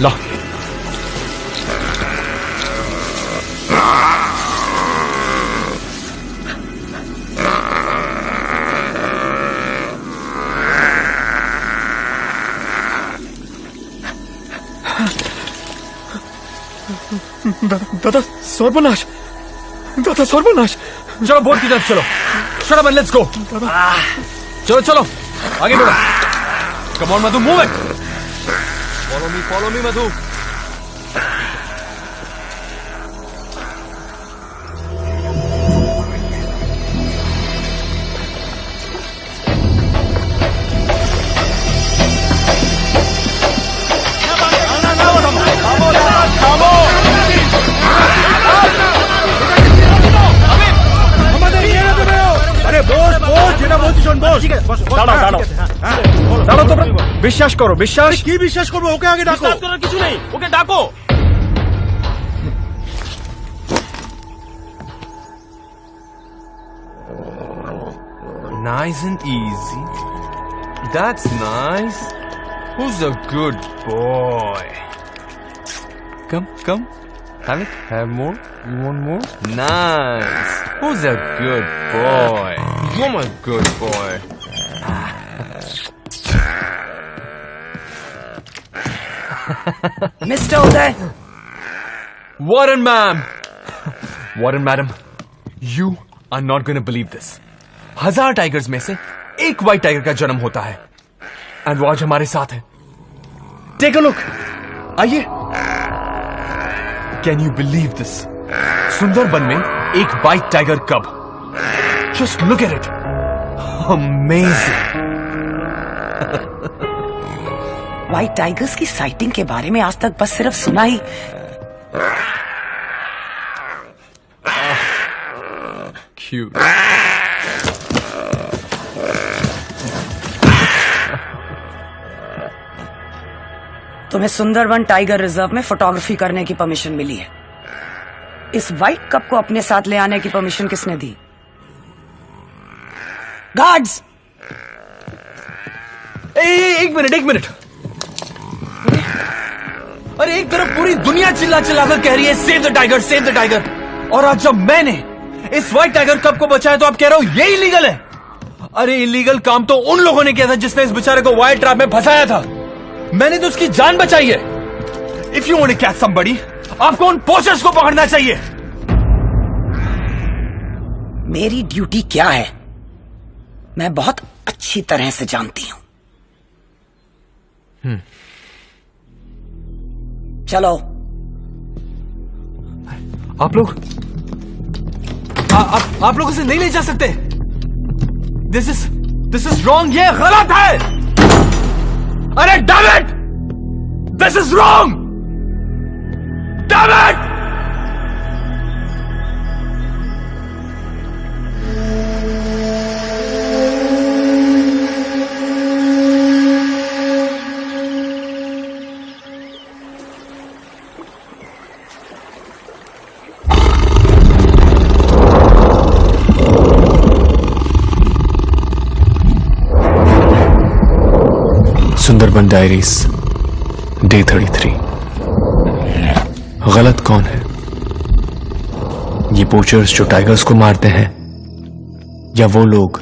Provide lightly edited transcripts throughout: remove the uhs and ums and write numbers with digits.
ला। दादा सर्वनाश, दादा सर्वनाश। चलो बोट की तरफ चलो। Shut up and let's go. चलो चलो आगे बढ़ो। Come on Madhu, move it. Follow me Madhu. বিশ্বাস করো, বিশ্বাস কি বিশ্বাস করবো? ওকে আগে ডাকো। বিশ্বাস করার কিছু নেই, ওকে ডাকো। Nice and easy. That's nice. Who's a good boy? Come. Have it. Have more. You want more? Nice. Who's a good boy? You're my good boy. Mr. Uday. Warren, ma'am. Warren, madam. You are not going to believe this. 1000 tigers में से एक white tiger का जन्म होता है and वो आज हमारे साथ है। Take a look. आइए। Can you believe this? Sundarban में एक white tiger cub. Just look at it. Amazing. White tigers की साइटिंग के बारे में आज तक बस सिर्फ सुना ही। क्यूट। तुम्हें सुंदरबन टाइगर रिजर्व में फोटोग्राफी करने की परमिशन मिली है। इस व्हाइट कप को अपने साथ ले आने की परमिशन किसने दी? गार्ड्स! एक मिनट। अरे एक तरफ पूरी दुनिया चिल्ला कर कह रही है save the tiger, save the tiger, और आज जब मैंने इस व्हाइट टाइगर कप को बचाया तो आप कह रहे हो ये इलीगल है। अरे इलीगल काम तो उन लोगों ने किया था जिसने इस बेचारे को वाइल्ड ट्रैप में फंसाया था। मैंने तो उसकी जान बचाई है। If you want to catch somebody, आपको उन पोचर्स को पकड़ना चाहिए। मेरी ड्यूटी क्या है मैं बहुत अच्छी तरह से जानती हूं। चलो। आप लोग आप लोग इसे नहीं ले जा सकते। This is wrong. ये गलत है। अरे damn it, this is wrong. Damn it. Sundarban diaries day 33। गलत कौन है? ये पोचर्स जो टाइगर्स को मारते हैं या वो लोग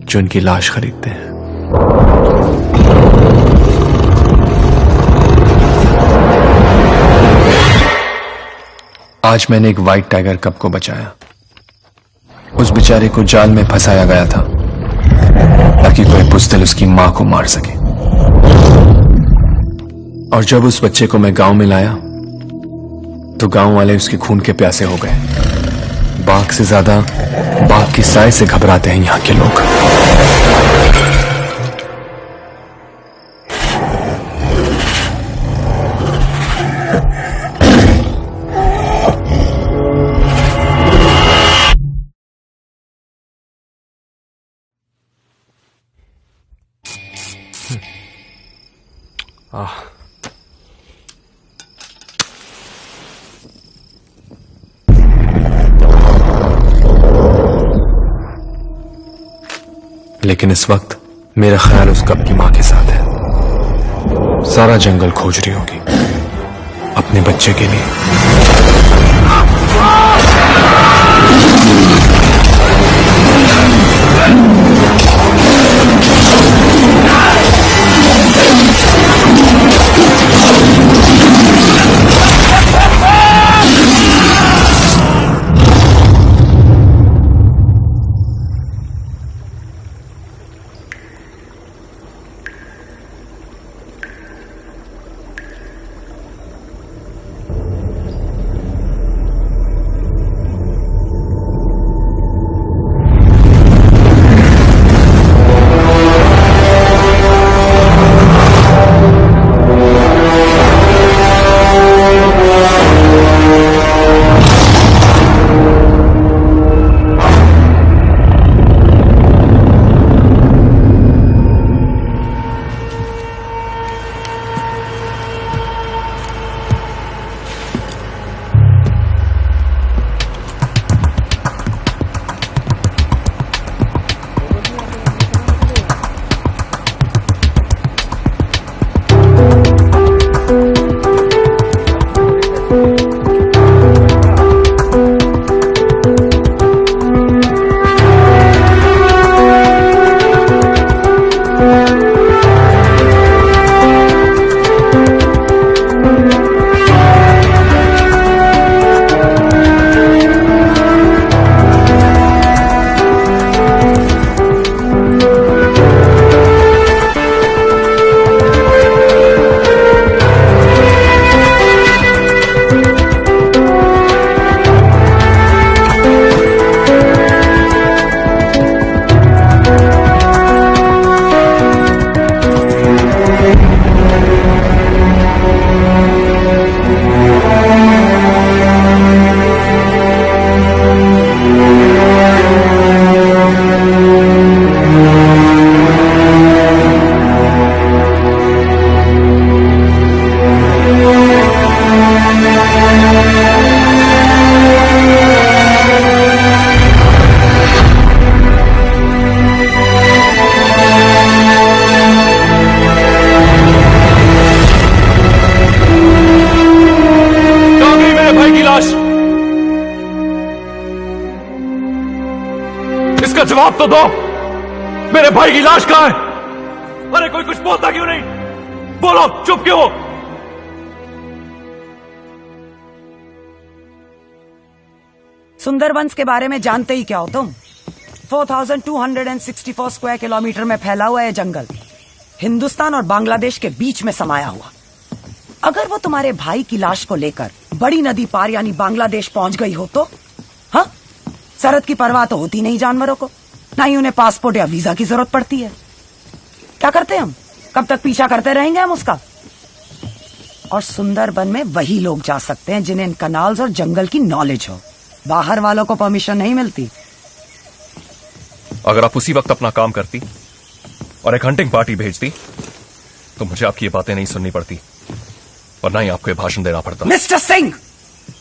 जो उनकी लाश खरीदते हैं? आज मैंने एक व्हाइट टाइगर कब को बचाया। उस बेचारे को जाल में फंसाया गया था ताकि कोई बुज़दिल उसकी मां को मार सके। और जब उस बच्चे को मैं गांव में लाया तो गांव वाले उसके खून के प्यासे हो गए। बाघ से ज्यादा बाघ की साय से घबराते हैं यहां के लोग। लेकिन इस वक्त मेरा ख्याल उस कप की मां के साथ है। सारा जंगल खोज रही होगी अपने बच्चे के लिए। इसका जवाब तो दो, मेरे भाई की लाश कहां है? अरे कोई कुछ बोलता क्यों नहीं? बोलो, चुप क्यों हो? सुंदरबंस के बारे में जानते ही क्या हो तुम? 4264 स्क्वायर किलोमीटर में फैला हुआ है जंगल, हिंदुस्तान और बांग्लादेश के बीच में समाया हुआ। अगर वो तुम्हारे भाई की लाश को लेकर बड़ी नदी पार यानी बांग्लादेश पहुंच गई हो तो? हाँ, सरहद की परवाह तो होती नहीं जानवरों को, ना ही उन्हें पासपोर्ट या वीजा की जरूरत पड़ती है। क्या करते हम? कब तक पीछा करते रहेंगे हम उसका? और सुंदरबन में वही लोग जा सकते हैं जिन्हें इन कनाल्स और जंगल की नॉलेज हो, बाहर वालों को परमिशन नहीं मिलती। अगर आप उसी वक्त अपना काम करती और एक हंटिंग पार्टी भेजती तो मुझे आपकी ये बातें नहीं सुननी पड़ती और ना ही आपको ये भाषण देना पड़ता। Mister Singh,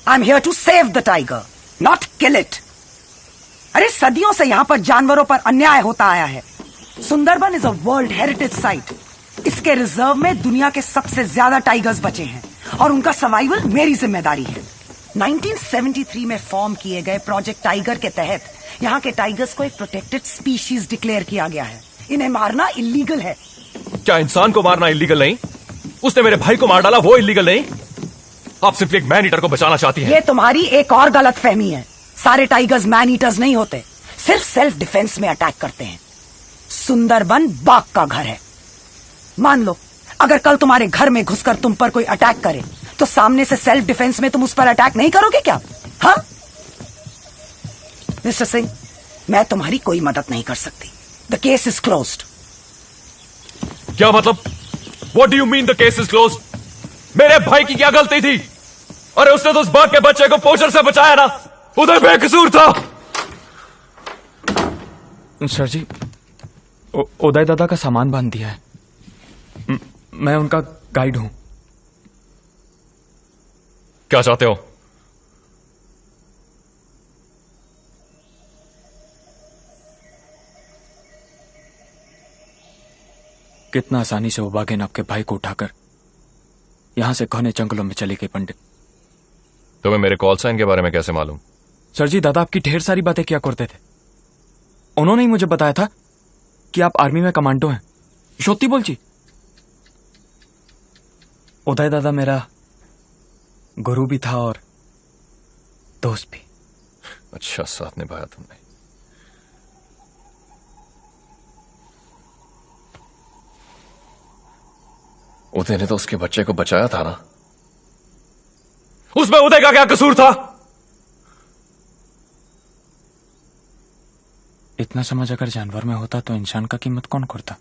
I am here to save the tiger, not kill it. अरे सदियों से यहाँ पर जानवरों पर अन्याय होता आया है। Sundarban is a world heritage site. इसके रिजर्व में दुनिया के सबसे ज्यादा टाइगर्स बचे हैं और उनका सर्वाइवल मेरी जिम्मेदारी है। 1973 में फॉर्म किए गए प्रोजेक्ट टाइगर के तहत यहाँ के टाइगर्स को एक प्रोटेक्टेड स्पीशीज डिक्लेयर किया गया है। इन्हें मारना इलीगल है। क्या इंसान को मारना इलीगल नहीं? उसने मेरे भाई को मार डाला, वो इलीगल नहीं? आप सिर्फ एक मैन ईटर को बचाना चाहती हैं। ये तुम्हारी एक और गलत फहमी है। सारे टाइगर्स मैन ईटर्स नहीं होते, सिर्फ सेल्फ डिफेंस में अटैक करते हैं। सुंदरबन बाघ का घर है। मान लो अगर कल तुम्हारे घर में घुसकर तुम पर कोई अटैक करे तो सामने से सेल्फ डिफेंस में तुम उस पर अटैक नहीं करोगे क्या? हाँ मिस्टर सिंह, मैं तुम्हारी कोई मदद नहीं कर सकती। The case is closed. क्या मतलब? What do you mean the case is closed? मेरे भाई की क्या गलती थी? अरे उसने तो उस बाघ के बच्चे को पोचर से बचाया ना, उधर बेकसूर था। सर जी, उदय दादा का सामान बांध दिया है। मैं उनका गाइड हूं। क्या चाहते हो? कितना आसानी से वो बाघिन आपके भाई को उठाकर यहां से घने जंगलों में चली गई पंडित। तुम्हें मेरे कॉल साइन के बारे में कैसे मालूम? सर जी, दादा आपकी ढेर सारी बातें किया करते थे। उन्होंने ही मुझे बताया था कि आप आर्मी में कमांडो हैं। सत्यि बोलची। उदय दादा मेरा गुरु भी था और दोस्त भी। अच्छा साथ निभाया तुमने। उदय ने तो उसके बच्चे को बचाया था ना? उसमें उदय का क्या कसूर था? इतना समझ अगर जानवर में होता तो इंसान का कीमत कौन करता?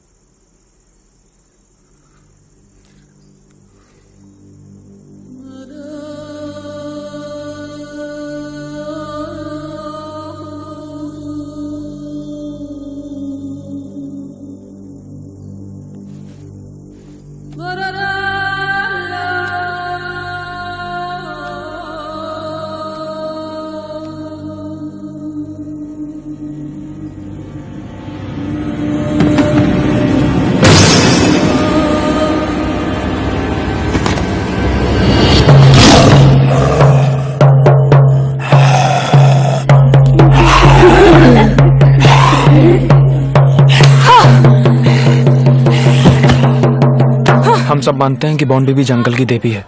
हम सब मानते हैं कि बॉन्डी भी जंगल की देवी है।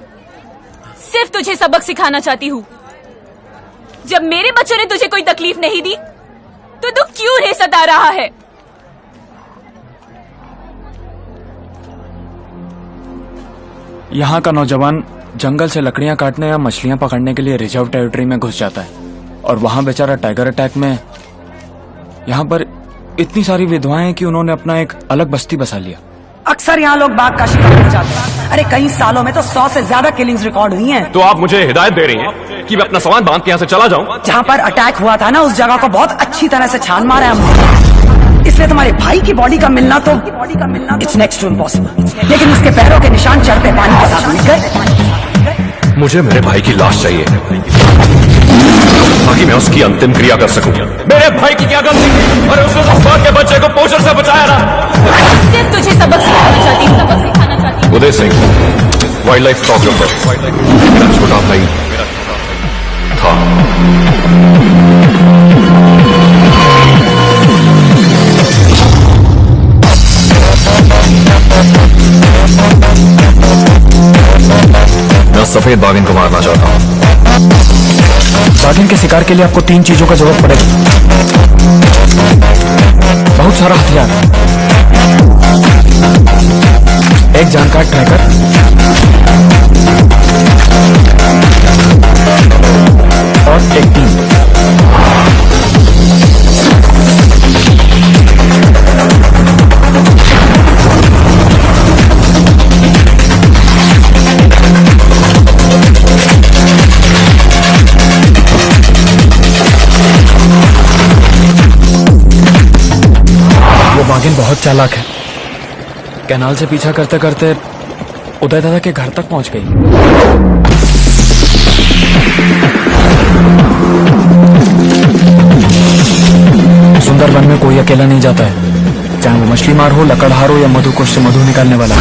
सिर्फ तुझे सबक सिखाना चाहती हूँ। जब मेरे बच्चों ने तुझे कोई तकलीफ नहीं दी तो तू क्यों रे सता रहा है? यहाँ का नौजवान जंगल से लकड़ियां काटने या मछलियां पकड़ने के लिए रिजर्व टेरिटरी में घुस जाता है और वहां बेचारा टाइगर अटैक में यहाँ पर इतनी सारी विधवाएं हैं कि उन्होंने अपना एक अलग बस्ती बसा लिया। अक्सर यहाँ लोग बाघ का शिकार हो जाते हैं। अरे कई सालों में तो 100 से ज्यादा किलिंग्स रिकॉर्ड हुई हैं। तो आप मुझे हिदायत दे रही हैं कि मैं अपना सामान बांध के यहाँ से चला जाऊं? जहाँ पर अटैक हुआ था ना, उस जगह को बहुत अच्छी तरह से छान मारा है हमने। इसलिए तुम्हारे भाई की बॉडी का मिलना तो इट्स नेक्स्ट टू इम्पॉसिबल। लेकिन उसके पैरों के निशान चढ़ते पानी के साथ मिल गए। मुझे मेरे भाई की लाश चाहिए ताकि मैं उसकी अंतिम क्रिया कर सकूं। मेरे भाई की क्या गलती थी? और उसने उस बाघ के बच्चे को पोषण से बचाया ना? सिर्फ तुझे सबक सिखाना चाहती हूँ, सबक सिखाना चाहती हूँ। Uday Singh, wild life photographer, मेरा छोटा भाई था। मैं सफेद बाघिन को मारना चाहता हूँ। बाघिन के शिकार के लिए आपको 3 चीजों का जरूरत पड़ेगी। बहुत सारा हथियार, एक जानकार ट्रैकर और एक टीम। बाघिन बहुत चालाक है। कैनाल से पीछा करते करते उदय दादा के घर तक पहुंच गई। सुंदरवन में कोई अकेला नहीं जाता है, चाहे वो मछली मार हो, लकड़हार हो या मधुकोश से मधु निकालने वाला।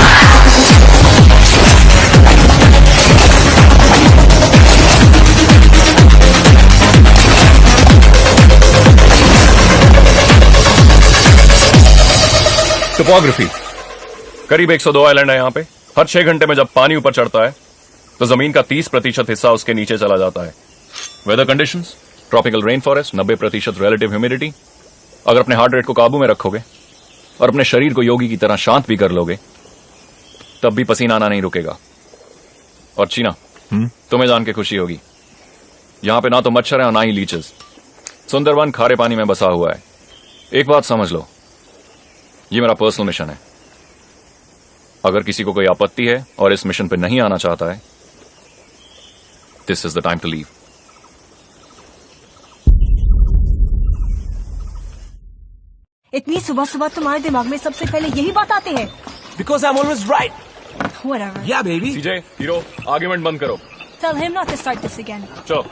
टोपोग्राफी, करीब 102 आइलैंड है यहाँ पे। हर 6 घंटे में जब पानी ऊपर चढ़ता है तो जमीन का 30% हिस्सा उसके नीचे चला जाता है। Weather conditions, tropical rain forest, 90% relative humidity. अगर अपने हार्ट रेट को काबू में रखोगे और अपने शरीर को योगी की तरह शांत भी कर लोगे तब भी पसीना आना नहीं रुकेगा। और चीना, तुम्हें जान के खुशी होगी, यहाँ पे ना तो मच्छर है और ना ही लीचेस। सुंदरवन खारे पानी में बसा हुआ है। एक बात समझ लो, ये मेरा पर्सनल मिशन है। अगर किसी को कोई आपत्ति है और इस मिशन पे नहीं आना चाहता है, this is the time to leave. इतनी सुबह सुबह तुम्हारे दिमाग में सबसे पहले यही बात आते हैं? Because I'm always right. Whatever. Yeah, baby. CJ, hero, argument बंद करो। Tell him not to start this again. चलो।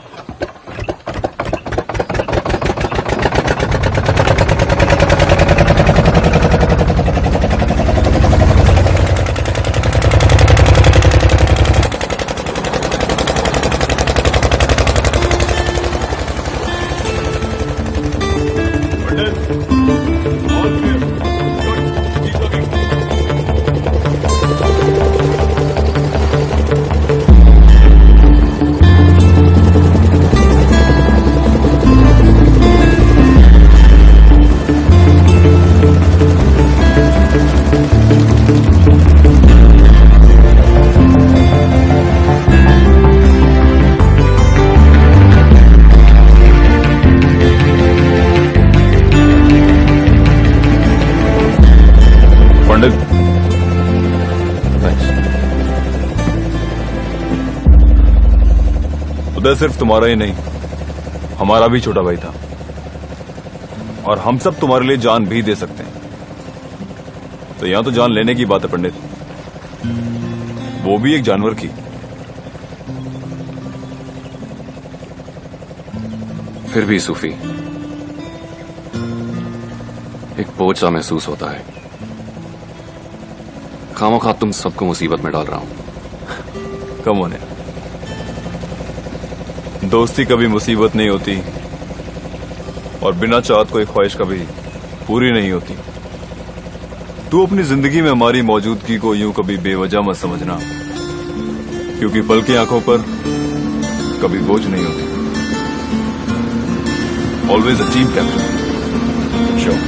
वादा सिर्फ तुम्हारा ही नहीं, हमारा भी छोटा भाई था, और हम सब तुम्हारे लिए जान भी दे सकते हैं। तो यहां तो जान लेने की बात है पंडित, वो भी एक जानवर की। फिर भी सूफी, एक बोझ सा महसूस होता है। खामोखा तुम सबको मुसीबत में डाल रहा हूं। कम होने, दोस्ती कभी मुसीबत नहीं होती, और बिना चाहत कोई ख्वाहिश कभी पूरी नहीं होती। तू अपनी जिंदगी में हमारी मौजूदगी को यूं कभी बेवजह मत समझना, क्योंकि पल की आंखों पर कभी बोझ नहीं होती। Always a team captain. Sure.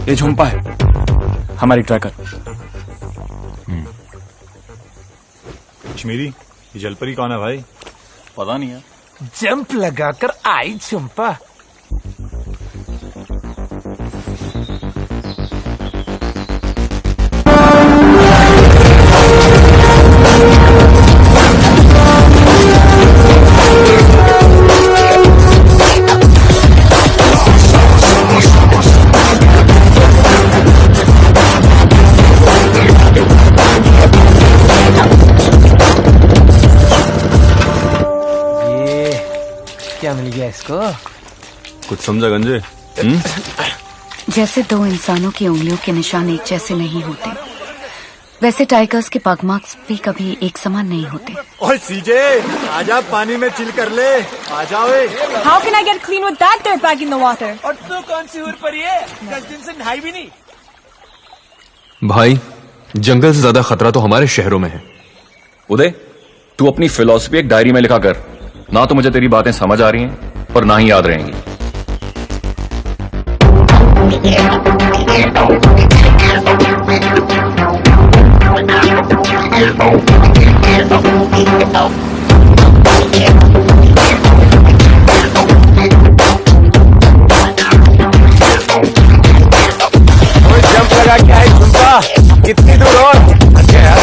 ये झुम्पा है, हमारी ट्रैकर। कश्मीरी, ये जलपरी कौन है भाई? पता नहीं है। जंप लगाकर आई चंपा। क्या मिल गया इसको? कुछ समझा गंजे? जैसे दो इंसानों की उंगलियों के निशान एक जैसे नहीं होते, वैसे टाइगर्स के पग मार्क्स भी कभी एक समान नहीं होते। ओए सीजे, आजा पानी में चिल कर ले, आजा ओए। How can I get clean with that dirt bag in the water? और तू कौन सी हुर परी है? 10 दिन से नहाई भी नहीं। भाई, जंगल से ज्यादा खतरा तो हमारे शहरों में है। उदय, तू अपनी फिलॉसफी एक डायरी में लिखा कर। ना तो मुझे तेरी बातें समझ आ रही हैं और ना ही याद रहेंगी। जंप लगा के आई झुम्पा, कितनी दूर और? अच्छा यार,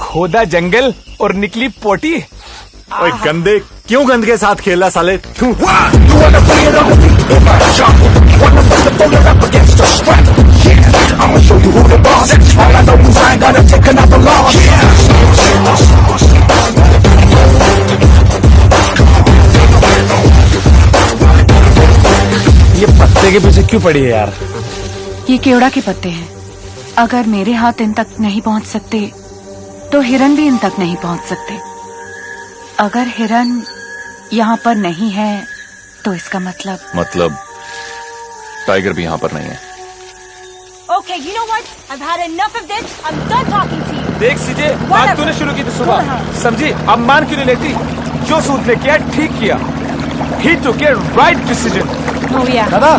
खोदा जंगल और निकली पोटी। ओए गंदे, क्यों गंद के साथ खेला साले? तू ये पत्ते के पीछे क्यों पड़ी है यार? ये केवड़ा के पत्ते हैं। अगर मेरे हाथ इन तक नहीं पहुंच सकते तो हिरन भी इन तक नहीं पहुंच सकते। अगर हिरन यहाँ पर नहीं है तो इसका मतलब टाइगर भी यहाँ पर नहीं है। Okay, you know what? I've had enough of this. I'm done talking to you. देख सीजे, बात तूने शुरू की थी सुबह, समझी? अब मान क्यों नहीं लेती? जो सूद ने किया ठीक किया। He took a right decision. Oh yeah. दादा,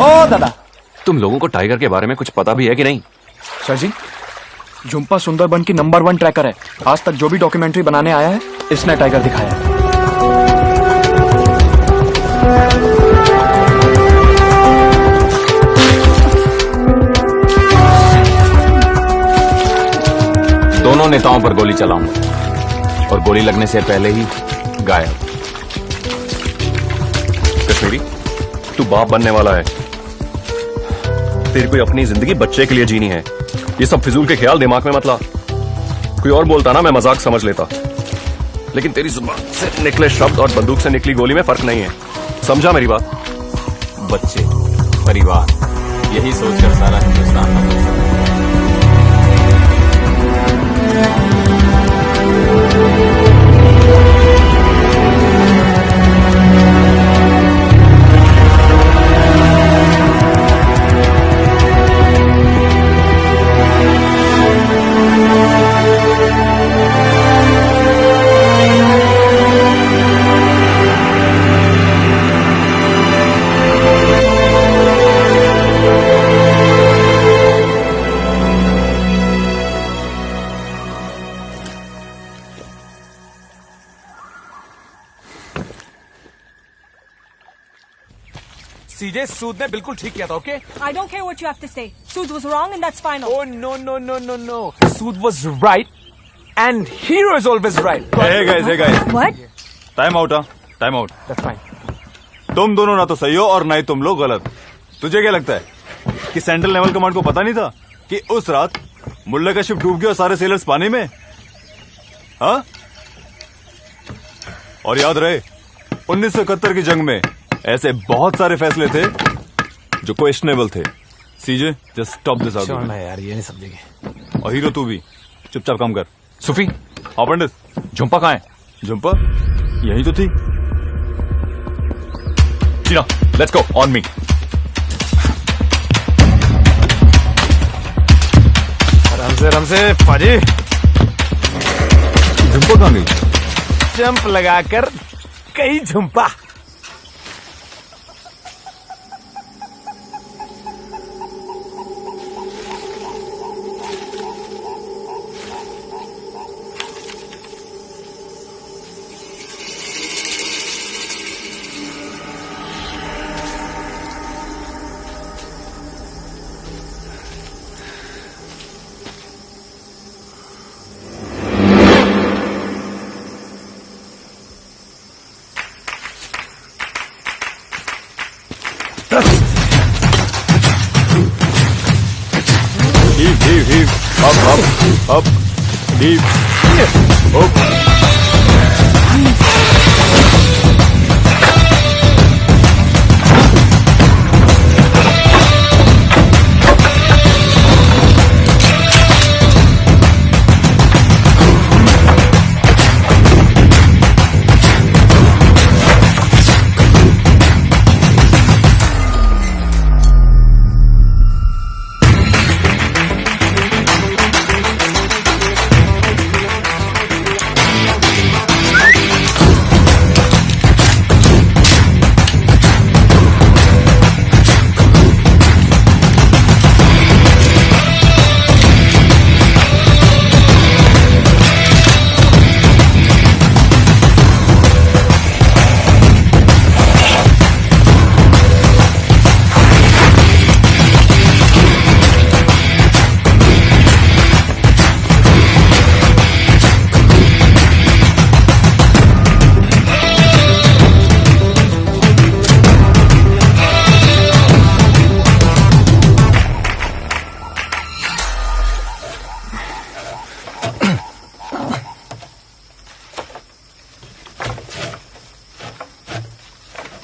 ओ दादा, तुम लोगों को टाइगर के बारे में कुछ पता भी है कि नहीं? सर जी, झुम्पा सुंदरबन की नंबर 1 ट्रैकर है। आज तक जो भी डॉक्यूमेंट्री बनाने आया है, इसने टाइगर दिखाया है। दोनों नेताओं पर गोली चलाऊंगा और गोली लगने से पहले ही गायब। कश्मीरी, तू बाप बनने वाला है। तेरी कोई अपनी जिंदगी बच्चे के लिए जीनी है। ये सब फिजूल के ख्याल दिमाग में मत ला। कोई और बोलता ना मैं मजाक समझ लेता, लेकिन तेरी जुबान से निकले शब्द और बंदूक से निकली गोली में फर्क नहीं है। समझा मेरी बात? बच्चे, परिवार, यही सोचकर सारा हिंदुस्तान का सीजे, सूद ने बिल्कुल ठीक किया था, okay? I don't care what you have to say. Sood was wrong and that's final. Oh, no. Sood was right and hero is always right. hey guys. What? Time out, time out. That's fine. तुम दोनों ना तो सही हो और ना ही तुम लोग गलत। तुझे क्या लगता है कि सेंट्रल नेवल कमांड को पता नहीं था कि उस रात मुल्ला का शिप डूब गया और सारे सेलर्स पानी में? हाँ? और याद रहे 1971 की जंग में ऐसे बहुत सारे फैसले थे जो क्वेश्चनेबल थे। सीजे, जस्ट स्टॉप दिस आर्गुमेंट। छोड़ना यार, ये नहीं समझेंगे। और हीरो तू भी चुपचाप काम कर। सुफी, हाँ पंडित, झुम्पा कहाँ है? झुम्पा यही तो थी। चीना, लेट्स गो, ऑन मी। आराम से फाजी। झुम्पा कहाँ गई? जंप लगाकर कई Jhumpa. Heave. Up. Heave. Up.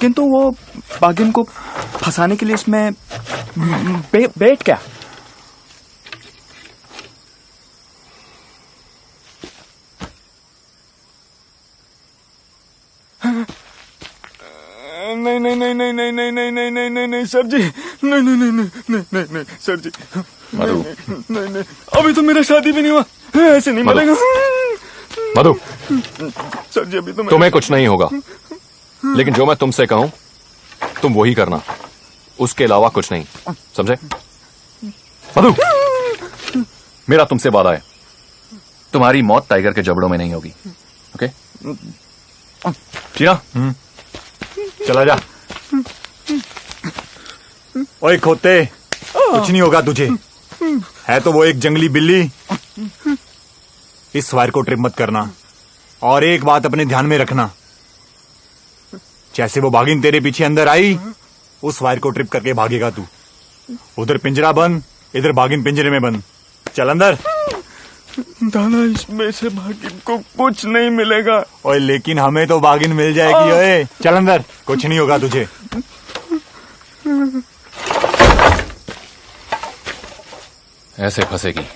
किंतु वो बागिन को फंसाने के लिए इसमें बेट क्या? नहीं सर जी, नहीं सर जी, नहीं अभी तो मेरा शादी भी नहीं हुआ, ऐसे नहीं मिलेगा मधु। सर जी अभी तो तुम्हें कुछ नहीं होगा, लेकिन जो मैं तुमसे कहूं तुम वही करना, उसके अलावा कुछ नहीं, समझे? मधु, मेरा तुमसे वादा है, तुम्हारी मौत टाइगर के जबड़ों में नहीं होगी, ओके? चीना, चला जा। ओए खोते, कुछ नहीं होगा तुझे, है तो वो एक जंगली बिल्ली। इस वायर को ट्रिप मत करना, और एक बात अपने ध्यान में रखना, जैसे वो बागिन तेरे पीछे अंदर आई, उस वायर को ट्रिप करके भागेगा तू। उधर पिंजरा बंद, इधर बागिन पिंजरे में बंद। चल अंदर। दादा इसमें से बागिन को कुछ नहीं मिलेगा। ओए लेकिन हमें तो बागिन मिल जाएगी। ओए चल अंदर, कुछ नहीं होगा तुझे। ऐसे फंसेगी।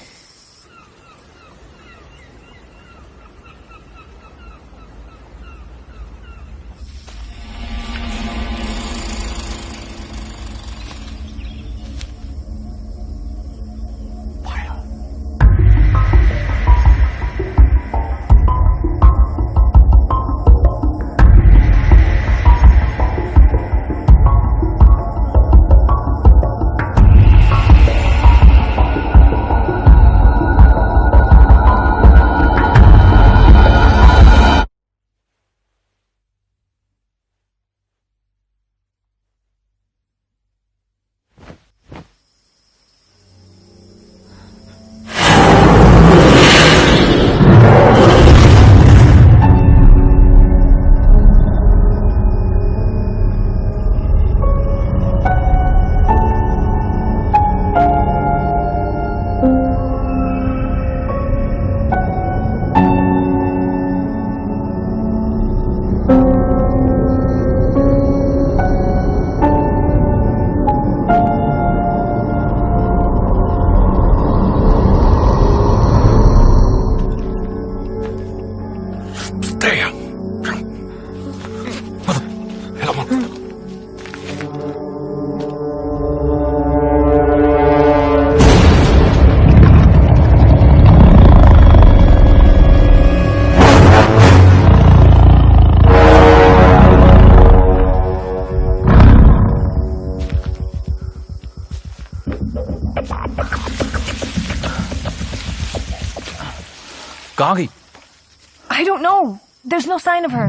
कहाँ गई? I don't know. There's no sign of her.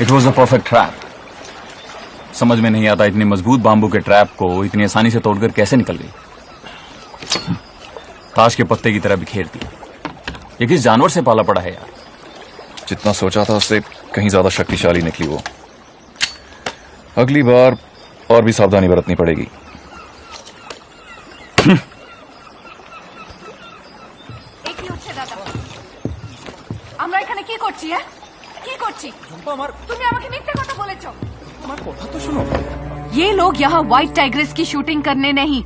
It was a perfect trap. समझ में नहीं आता इतनी मजबूत बांबू के ट्रैप को इतनी आसानी से तोड़कर कैसे निकल गई। ताश के पत्ते की तरह बिखेर दी। ये किस जानवर से पाला पड़ा है यार। जितना सोचा था उससे कहीं ज्यादा शक्तिशाली निकली वो। अगली बार और भी सावधानी बरतनी पड़ेगी। আমরা এখানে কি করছি? কি করছি? তুমি আমাকে মিথ্যে কথা বলেছো। আমার কথা তো শোনো। ये लोग यहाँ व्हाइट टाइग्रेस की शूटिंग करने नहीं,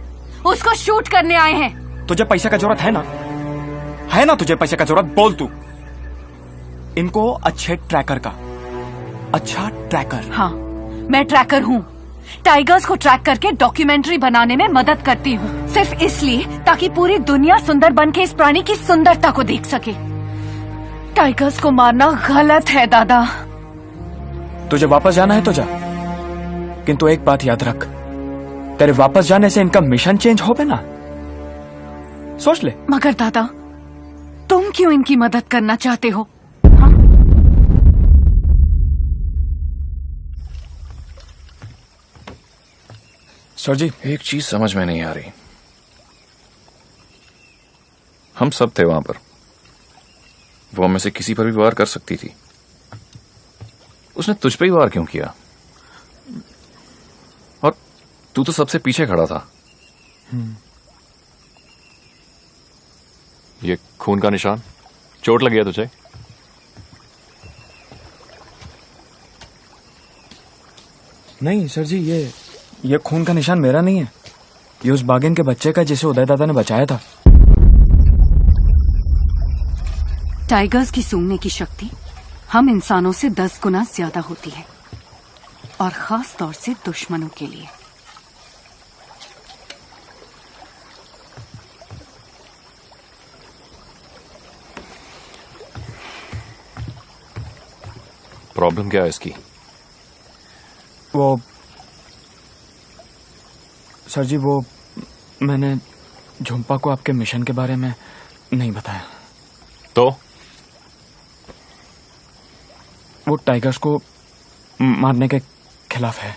उसको शूट करने आए हैं। तुझे पैसे का जरूरत है ना? है ना तुझे पैसे का जरूरत? बोल तू। इनको अच्छे ट्रैकर का, अच्छा ट्रैकर। हाँ, मैं ट्रैकर हूँ। टाइगर्स को ट्रैक करके डॉक्यूमेंट्री बनाने में मदद करती हूँ, सिर्फ इसलिए ताकि पूरी दुनिया सुंदर बन के इस प्राणी की सुंदरता को देख सके। टाइगर्स को मारना गलत है दादा। तुझे वापस जाना है तो जा, किंतु एक बात याद रख, तेरे वापस जाने से इनका मिशन चेंज हो पे ना, सोच ले। मगर दादा, तुम क्यों इनकी मदद करना चाहते हो? सर जी, एक चीज समझ में नहीं आ रही। हम सब थे वहां पर, वो हमें से किसी पर भी वार कर सकती थी, उसने तुझ पे ही वार क्यों किया? और तू तो सबसे पीछे खड़ा था। ये खून का निशान, चोट लगी है तुझे? नहीं सर जी, ये खून का निशान मेरा नहीं है, ये उस बागिन के बच्चे का जिसे उदय दादा ने बचाया था। टाइगर्स की सूंघने की शक्ति हम इंसानों से 10 गुना ज्यादा होती है, और खास तौर से दुश्मनों के लिए। प्रॉब्लम क्या है इसकी? वो सर जी, वो मैंने झुम्पा को आपके मिशन के बारे में नहीं बताया। तो वो टाइगर्स को मारने के खिलाफ है।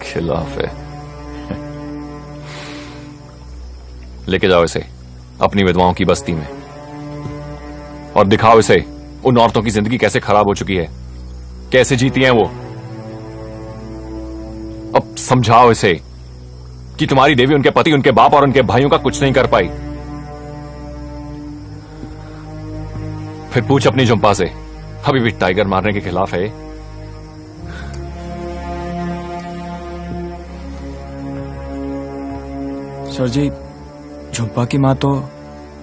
खिलाफ है? लेके जाओ इसे अपनी विधवाओं की बस्ती में और दिखाओ इसे उन औरतों की जिंदगी कैसे खराब हो चुकी है, कैसे जीती हैं वो। अब समझाओ इसे कि तुम्हारी देवी उनके पति, उनके बाप और उनके भाइयों का कुछ नहीं कर पाई। फिर पूछ अपनी झुम्पा से, अभी भी टाइगर मारने के खिलाफ है? सर जी, झुम्पा की माँ तो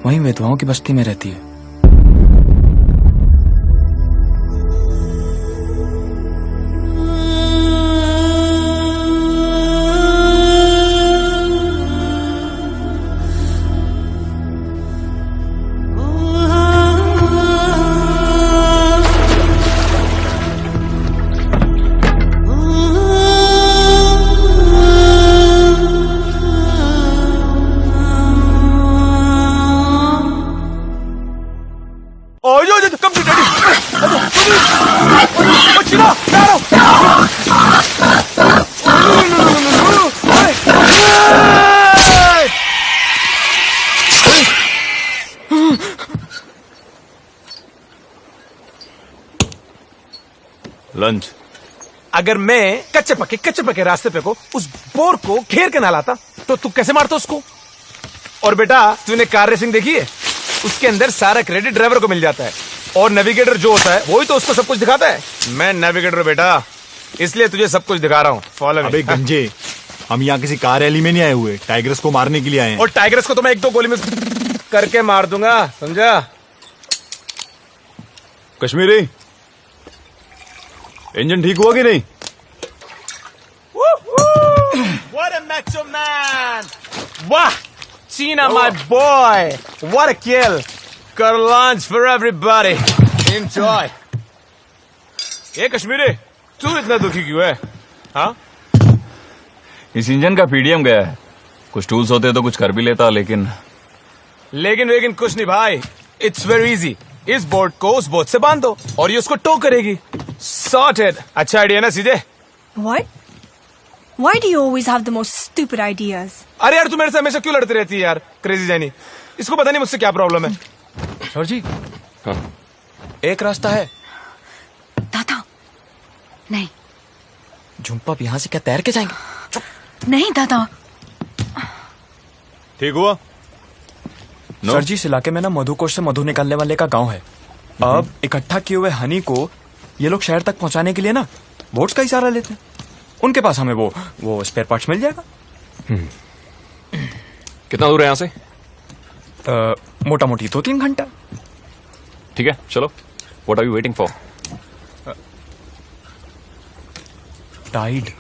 वहीं विधवाओं की बस्ती में रहती है। लंच। अगर मैं कच्चे पक्के रास्ते पे को उस बोर को घेर के ना लाता तो तू कैसे मारता उसको? और बेटा, तूने कार रेसिंग देखी है? उसके अंदर सारा क्रेडिट ड्राइवर को मिल जाता है, और नेविगेटर जो होता है वही तो उसको सब कुछ दिखाता है। मैं नेविगेटर बेटा, इसलिए तुझे सब कुछ दिखा रहा हूँ। फॉलो अबे गंजे, हम यहाँ किसी कार रैली में नहीं आए हुए, टाइगर्स को मारने के लिए आए हैं। और टाइगर्स को तो मैं 1-2 गोली में करके मार दूंगा, समझा? कश्मीरी, इंजन ठीक हुआ कि नहीं? What a macho man! वाह, Cena my boy! What a kill! Got lunch for everybody. Enjoy. ये कश्मीरी, तू इतना दुखी क्यों है? हाँ? इस इंजन का पीडीएम गया है। कुछ टूल्स होते तो कुछ कर भी लेता, लेकिन कुछ नहीं भाई। It's very easy. इस बोट को उस बोट से बांध दो और ये उसको टो करेगी। Sorted. अच्छा आइडिया ना सीधे? What? Why do you always have the most stupid ideas? अरे यार, तू मेरे से हमेशा क्यों लड़ती रहती है यार, क्रेजी जानी? इसको पता नहीं मुझसे क्या प्रॉब्लम है। सर जी, हाँ। एक रास्ता है। दादा, नहीं झुम्पा यहाँ से क्या तैर के जाएंगे? नहीं दादा। ठीक हुआ? No? सर जी, इस इलाके में ना मधुकोश से मधु निकालने वाले का गांव है। अब इकट्ठा किए हुए हनी को ये लोग शहर तक पहुंचाने के लिए ना बोट्स का ही सहारा लेते हैं। उनके पास हमें वो स्पेयर पार्ट्स मिल जाएगा। कितना दूर है यहां से? मोटा मोटी 2-3 घंटा। ठीक है, चलो। What are you waiting for? Tide.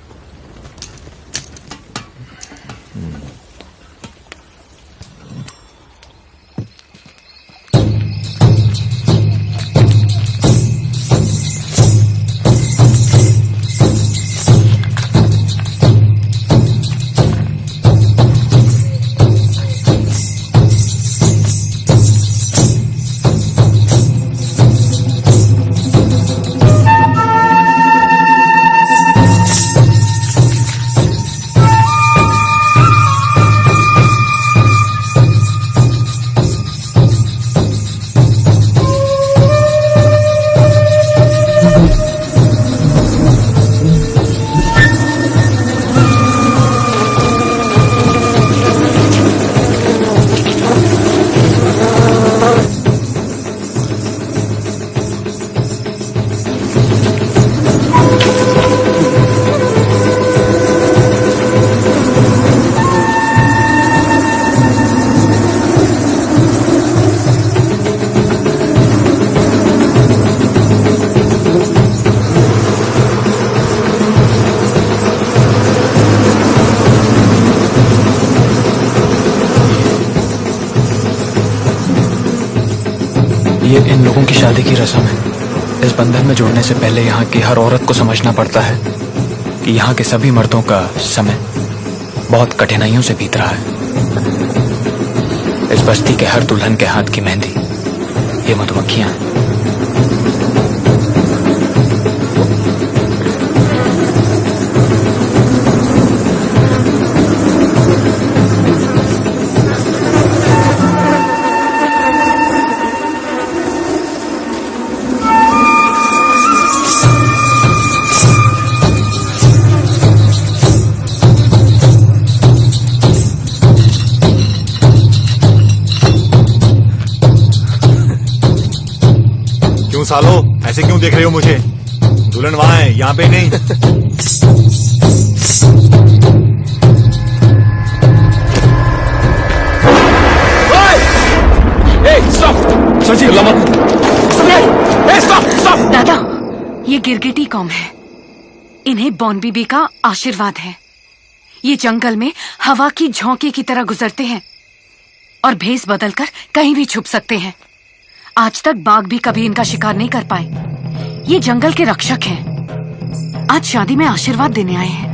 ये इन लोगों की शादी की रस्म है। इस बंधन में जुड़ने से पहले यहाँ की हर औरत को समझना पड़ता है कि यहाँ के सभी मर्दों का समय बहुत कठिनाइयों से बीत रहा है। इस बस्ती के हर दुल्हन के हाथ की मेहंदी ये मधुमक्खियां हैं। क्यों सालो, ऐसे क्यों देख रहे हो मुझे? दुल्हन वहां है, यहाँ पे नहीं। सर जी दादा, ये गिरगिटी कौम है। इन्हें बॉन बीबी का आशीर्वाद है। ये जंगल में हवा की झोंके की तरह गुजरते हैं और भेस बदलकर कहीं भी छुप सकते हैं। आज तक बाघ भी कभी इनका शिकार नहीं कर पाए। ये जंगल के रक्षक हैं। आज शादी में आशीर्वाद देने आए हैं।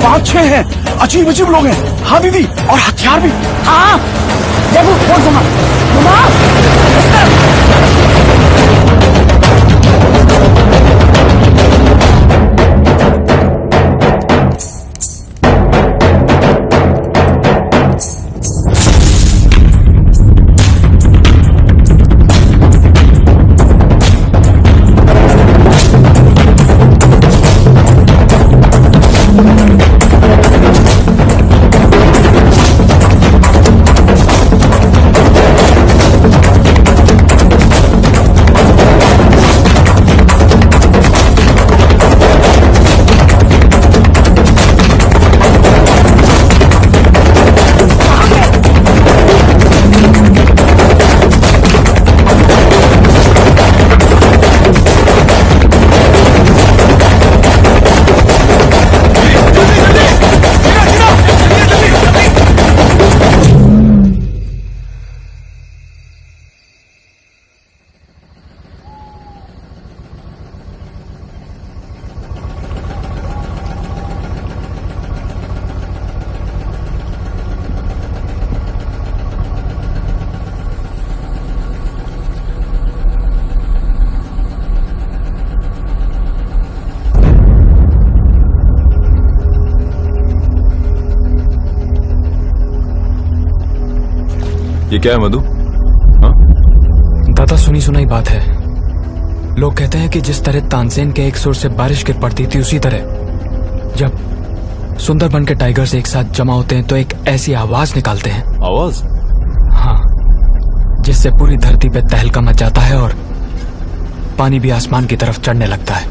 अच्छे हैं, अजीब अजीब लोग हैं। हाँ दीदी, और हथियार भी। हाँ देखो, फोन घुमा घुमा। ये क्या है मधु? दादा, सुनी सुनाई बात है। लोग कहते हैं कि जिस तरह तानसेन के एक सुर से बारिश गिर पड़ती थी, उसी तरह जब सुंदरबन के टाइगर्स एक साथ जमा होते हैं तो एक ऐसी आवाज निकालते हैं। आवाज? हाँ, जिससे पूरी धरती पे तहलका मच जाता है और पानी भी आसमान की तरफ चढ़ने लगता है।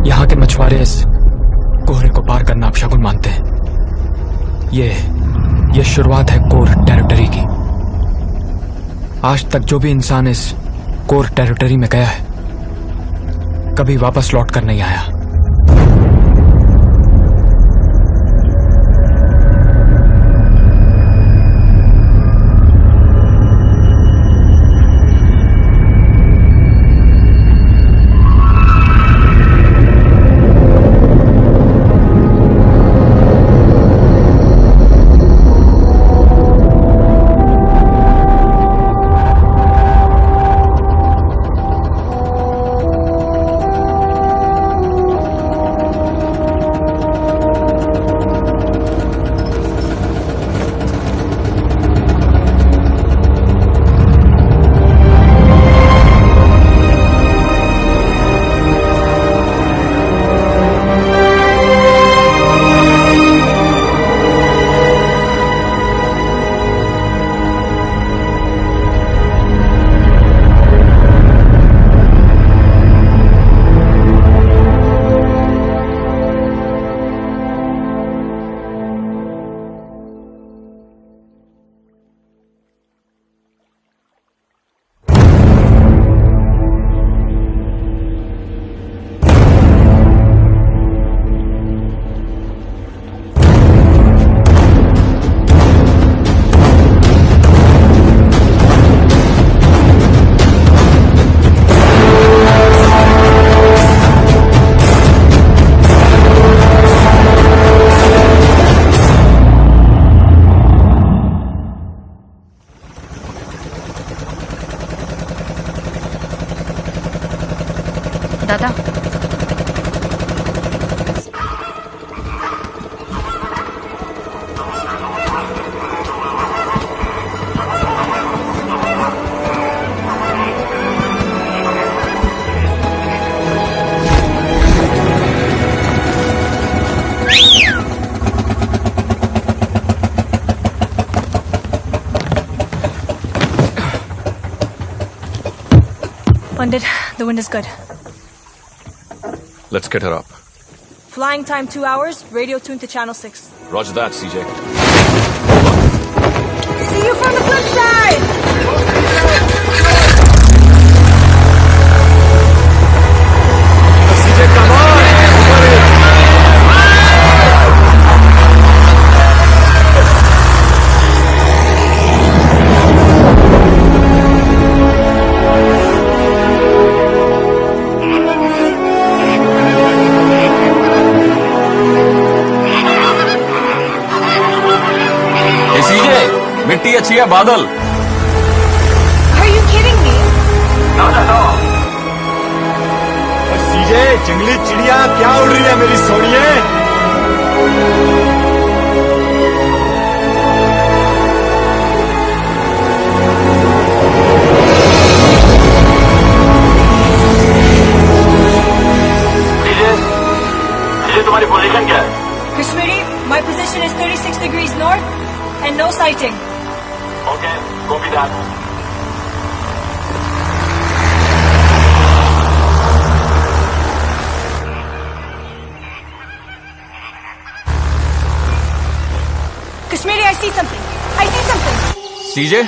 यहाँ के मछुआरे इस कोहरे को पार करना अपशगुन मानते हैं। ये शुरुआत है कोर टेरिटरी की। आज तक जो भी इंसान इस कोर टेरिटरी में गया है, कभी वापस लौट कर नहीं आया। Pandit, the wind is good. Let's get her up. Flying time 2 hours, radio tuned to channel 6. Roger that, CJ. See you from the flip side! CJ, come on! मिट्टी अच्छी है बादल Are you kidding me? सीजे जंगली चिड़िया क्या उड़ रही है मेरी सोनिए? तुम्हारी पोजीशन क्या है? Kashmiri, my position is 36 degrees north and no sighting. Okay, copy that. Kashmiri, I see something. I see something. CJ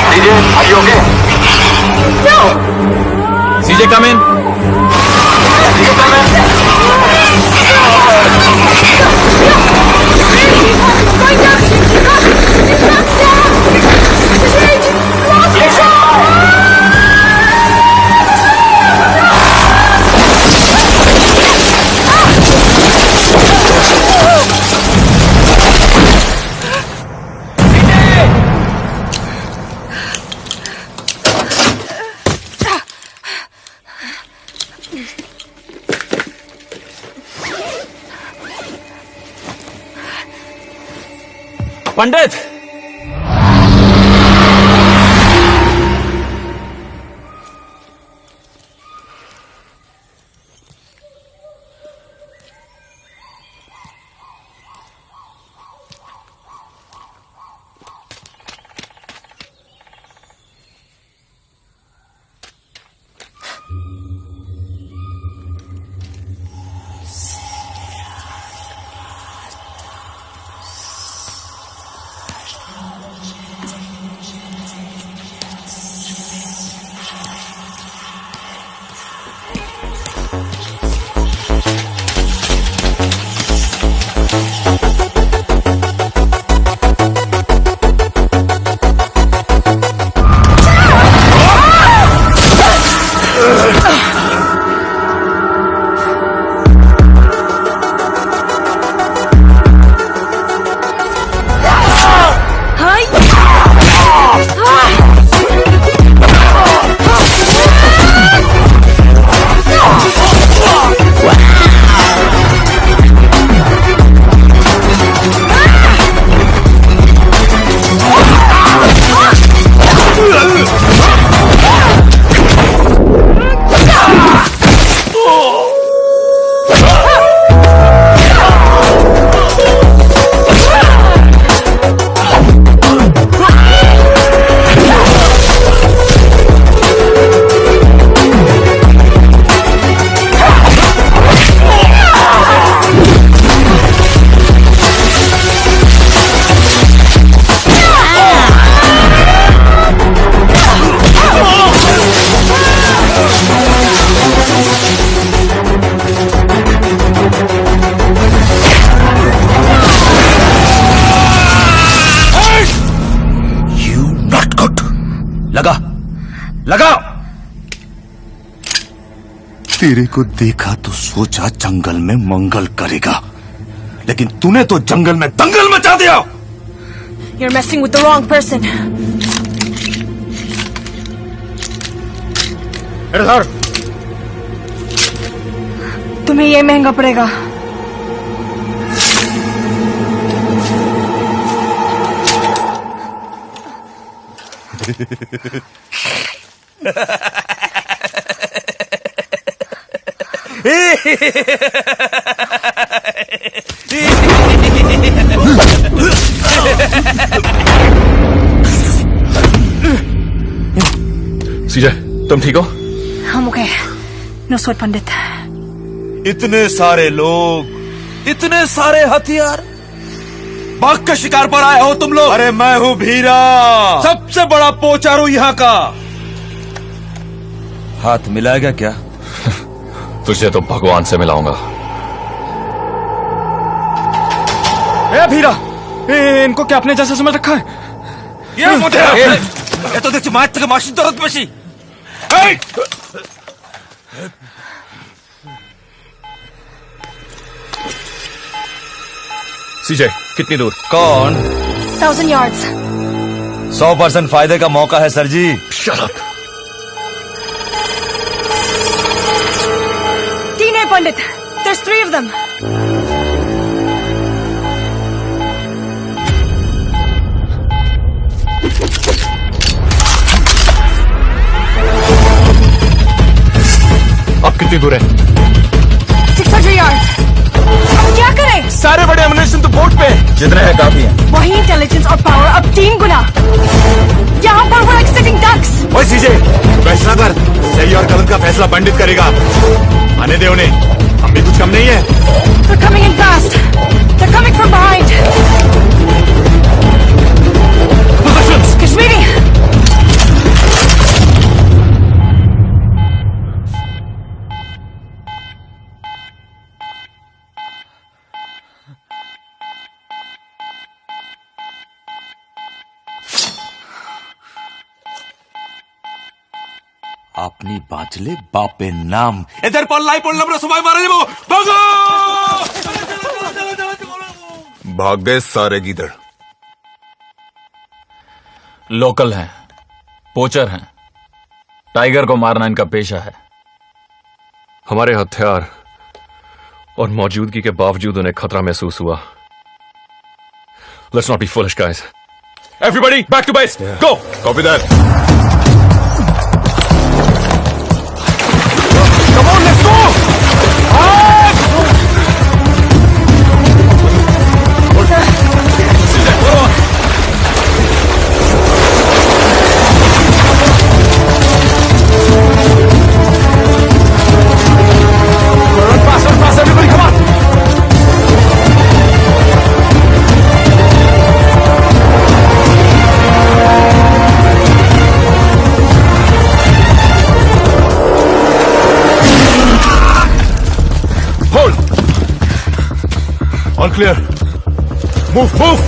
CJ, are you okay? सीजे कम इन पंडित लगाओ। तेरे को देखा तो सोचा जंगल में मंगल करेगा, लेकिन तूने तो जंगल में दंगल मचा दिया। You're messing with the wrong person. इधर तुम्हें ये महंगा पड़ेगा। सीजे, तुम ठीक हो? हम ओके। नो सोट पंडित। इतने सारे लोग, इतने सारे हथियार, बाघ का शिकार पर आए हो तुम लोग? अरे मैं हूं भीरा, सबसे बड़ा पोचारू यहाँ का। हाथ मिलाएगा क्या? तुझे तो भगवान से मिलाऊंगा। ए भीरा, इनको क्या अपने जैसा समझ रखा है? ये तो देखिए माच का माशी दर्द मशी। सीजे, कितनी दूर? कौन? 1000 yards। 100% फायदे का मौका है सर जी। Shut up. 3 है पंडित। There's 3 of them। अब कितनी दूर है? 600 yards। अब क्या करें? सारे बड़े एमिनेशन तो बोट पे जितने हैं काफी हैं। वही इंटेलिजेंस और पावर अब 3 गुना। यहाँ पर वो एक्सिटिंग डक्स। ओए सीजे, फैसला कर। सही और गलत का फैसला पंडित करेगा। आने दे उन्हें, हम भी कुछ कम नहीं है। They're coming in fast। They're coming from behind। Kashmiri. अपनी बाचले बापे नाम इधर पल्लाई पड़ना अपना सुबह मारे वो भागो। भाग गए सारे गीदड़। लोकल हैं, पोचर हैं। टाइगर को मारना इनका पेशा है। हमारे हथियार और मौजूदगी के बावजूद उन्हें खतरा महसूस हुआ। Let's not be foolish, guys. Everybody, back to base. Go. Copy that. Come on, let's go. Run fast, everybody, come on. All clear. Move, move.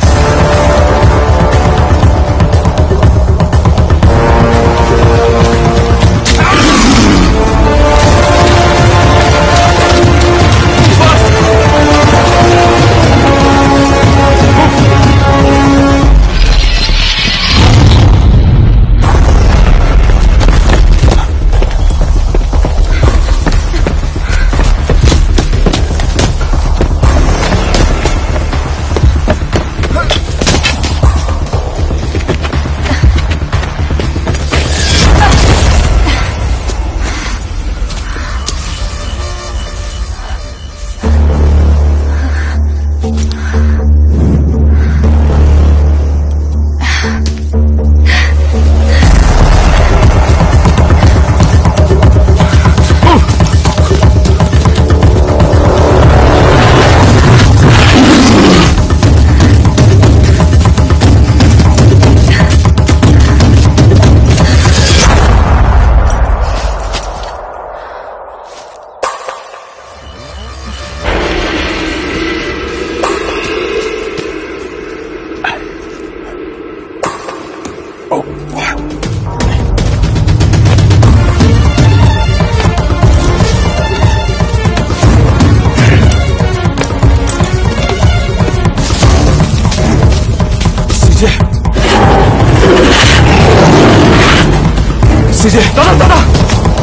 सीजे, दादा दादा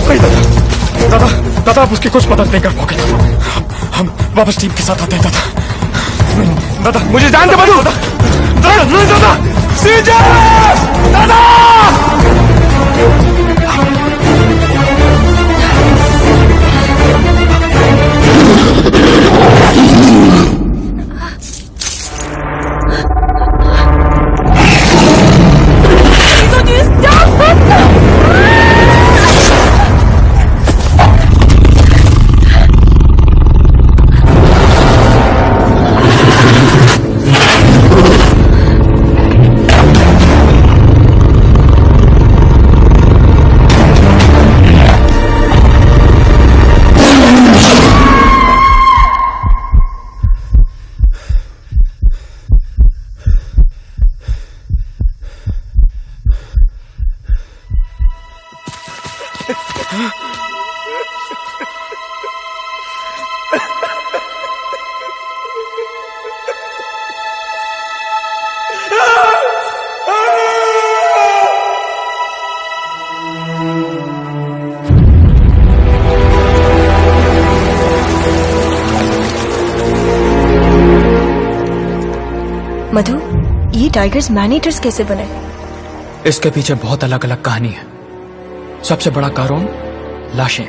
नहीं दादा दादा दादा आप उसकी कुछ मदद नहीं कर पाओगे। हम वापस टीम के साथ आते हैं दादा। दादा मुझे जान दे बदू। दादा नहीं दादा सीजे दादा। मधु, ये टाइगर्स मैन ईटर्स कैसे बने? इसके पीछे बहुत अलग अलग कहानी है। सबसे बड़ा कारण लाशें।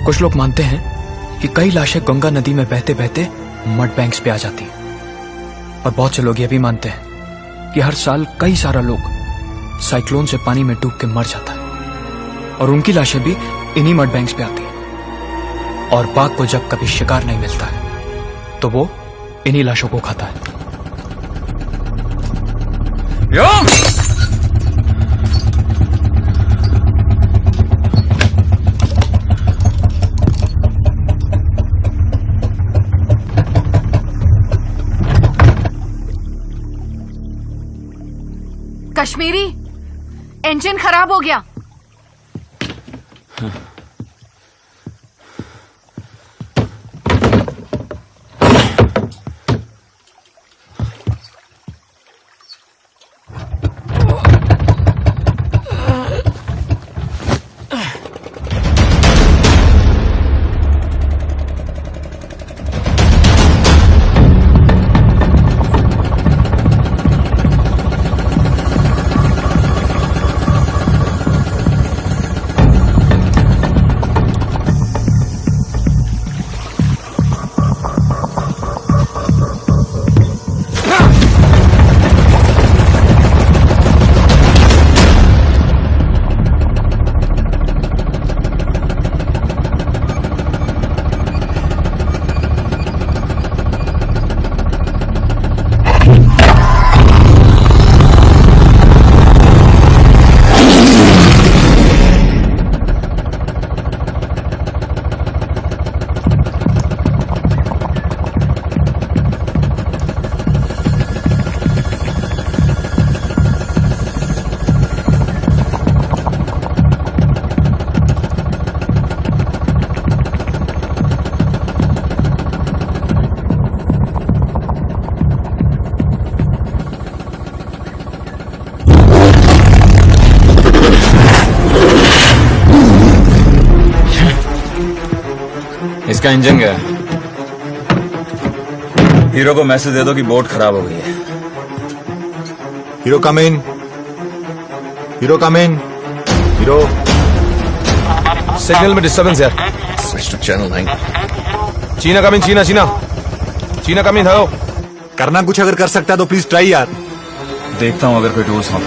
कुछ लोग मानते हैं कि कई लाशें गंगा नदी में बहते बहते मड बैंक्स पे आ जाती हैं। और बहुत से लोग ये भी मानते हैं कि हर साल कई सारा लोग साइक्लोन से पानी में डूब के मर जाता है और उनकी लाशें भी इन्हीं मड बैंक्स पे आती हैं। और बाघ को जब कभी शिकार नहीं मिलता है तो वो इन्हीं लाशों को खाता है। कश्मीरी, इंजन खराब हो गया। इसका इंजन गया। हीरो को मैसेज दे दो कि बोट खराब हो गई है। Hero come in. Hero come in. Hero signal में डिस्टर्बेंस यार। Switch to channel 9। चीना कम इन। चीना चीना चीना कम इन। हेलो। करना कुछ अगर कर सकता है तो प्लीज ट्राई यार। देखता हूं अगर कोई टूल्स हो।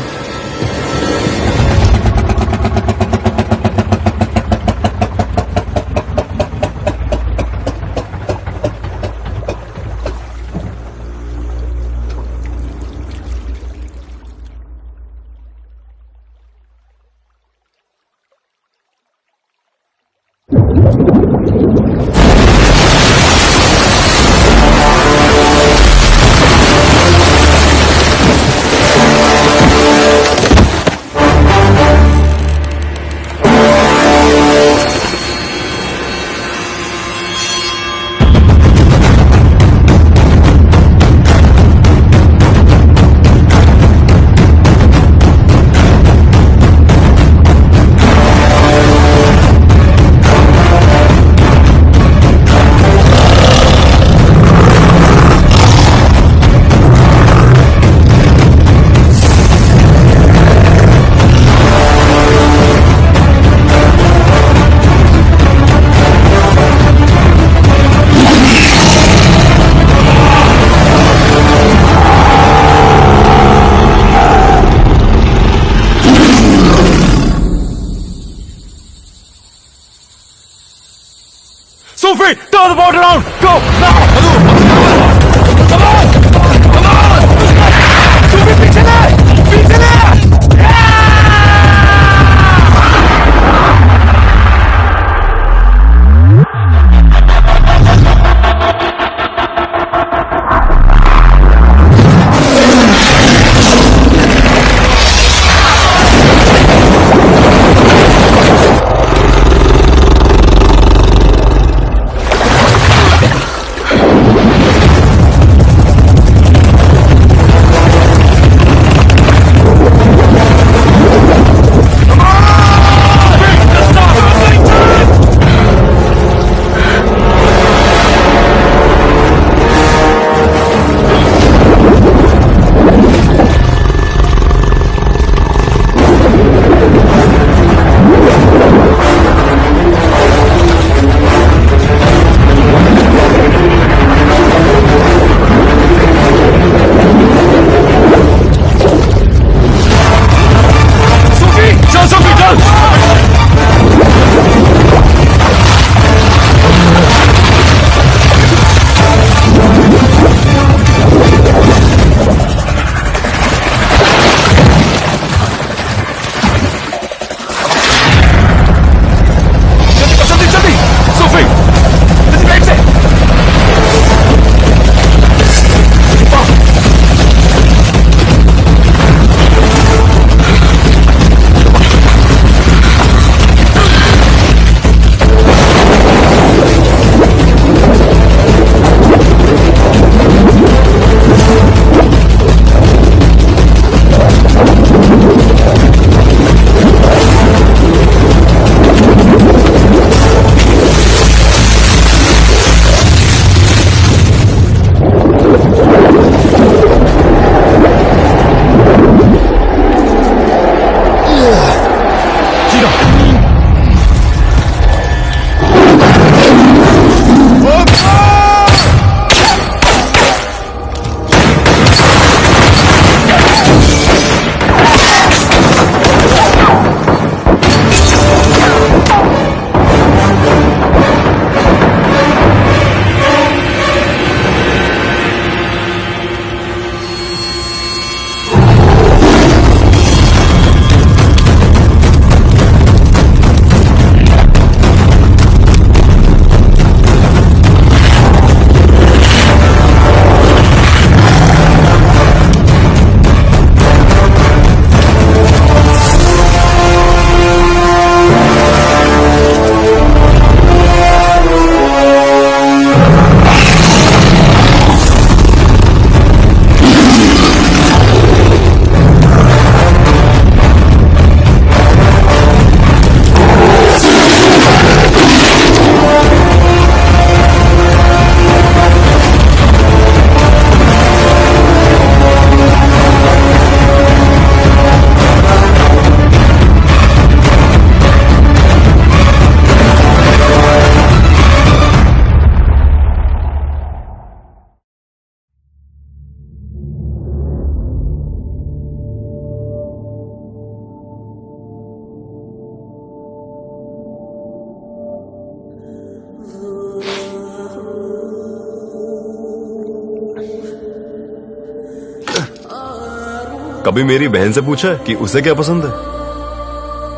कभी मेरी बहन से पूछा है कि उसे क्या पसंद है?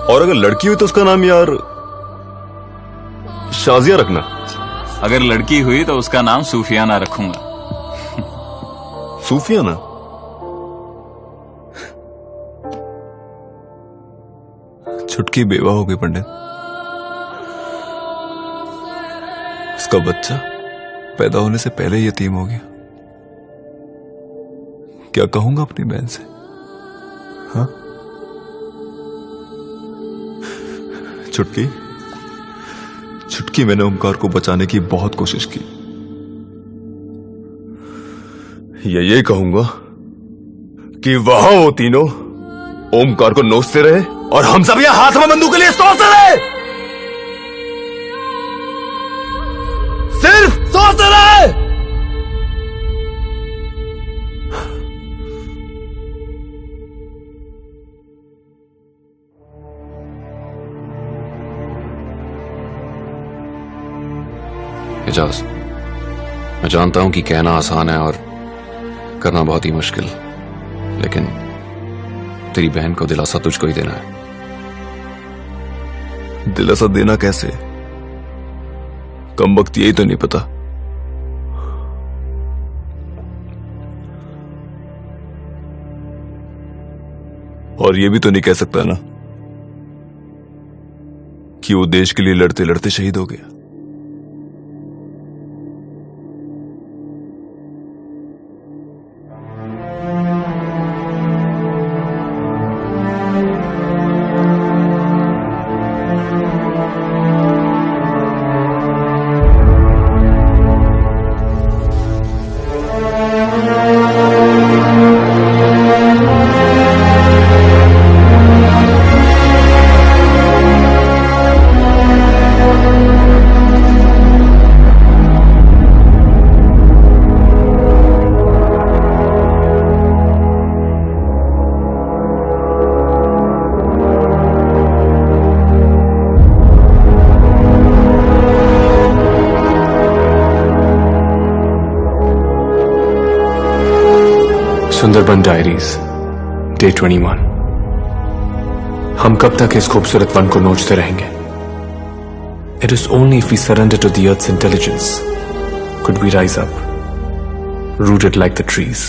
और अगर लड़की हुई तो उसका नाम यार शाजिया रखना। अगर लड़की हुई तो उसका नाम सूफियाना रखूंगा। सूफियाना? छुटकी बेवा हो गई पंडित। उसका बच्चा पैदा होने से पहले ही यतीम हो गया। क्या कहूंगा अपनी बहन से? हाँ? छुटकी मैंने ओमकार को बचाने की बहुत कोशिश की। ये कहूंगा कि वहां वो तीनों ओमकार को नोचते रहे और हम सब यहां हाथ में बंदूक के लिए सोचते रहे। सिर्फ सोचते रहे। एजाज, मैं जानता हूं कि कहना आसान है और करना बहुत ही मुश्किल, लेकिन तेरी बहन को दिलासा तुझको ही देना है। दिलासा देना कैसे? कम वक्त यही तो नहीं पता। और ये भी तो नहीं कह सकता ना कि वो देश के लिए लड़ते लड़ते शहीद हो गया। Sundarban diaries, day 21। हम कब तक इस खूबसूरत वन को नोचते रहेंगे? It is only if we surrender to the earth's intelligence could we rise up, rooted like the trees.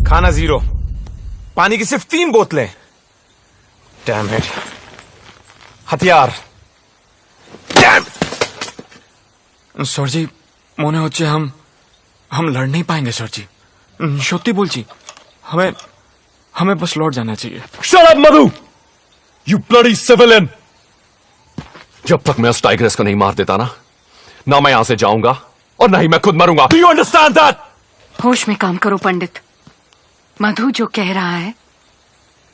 खाना 0, पानी की सिर्फ 3 बोतलें। डैम इट, हथियार। सर जी, মনে হচ্ছে हम लड़ नहीं पाएंगे सर जी। সত্যি বলছি, हमें बस लौट जाना चाहिए। Shut up, Madhu! You bloody civilian! जब तक मैं उस टाइग्रेस को नहीं मार देता ना मैं यहां से जाऊंगा और ना ही मैं खुद मरूंगा। Do you understand that? होश में काम करो पंडित। मधु जो कह रहा है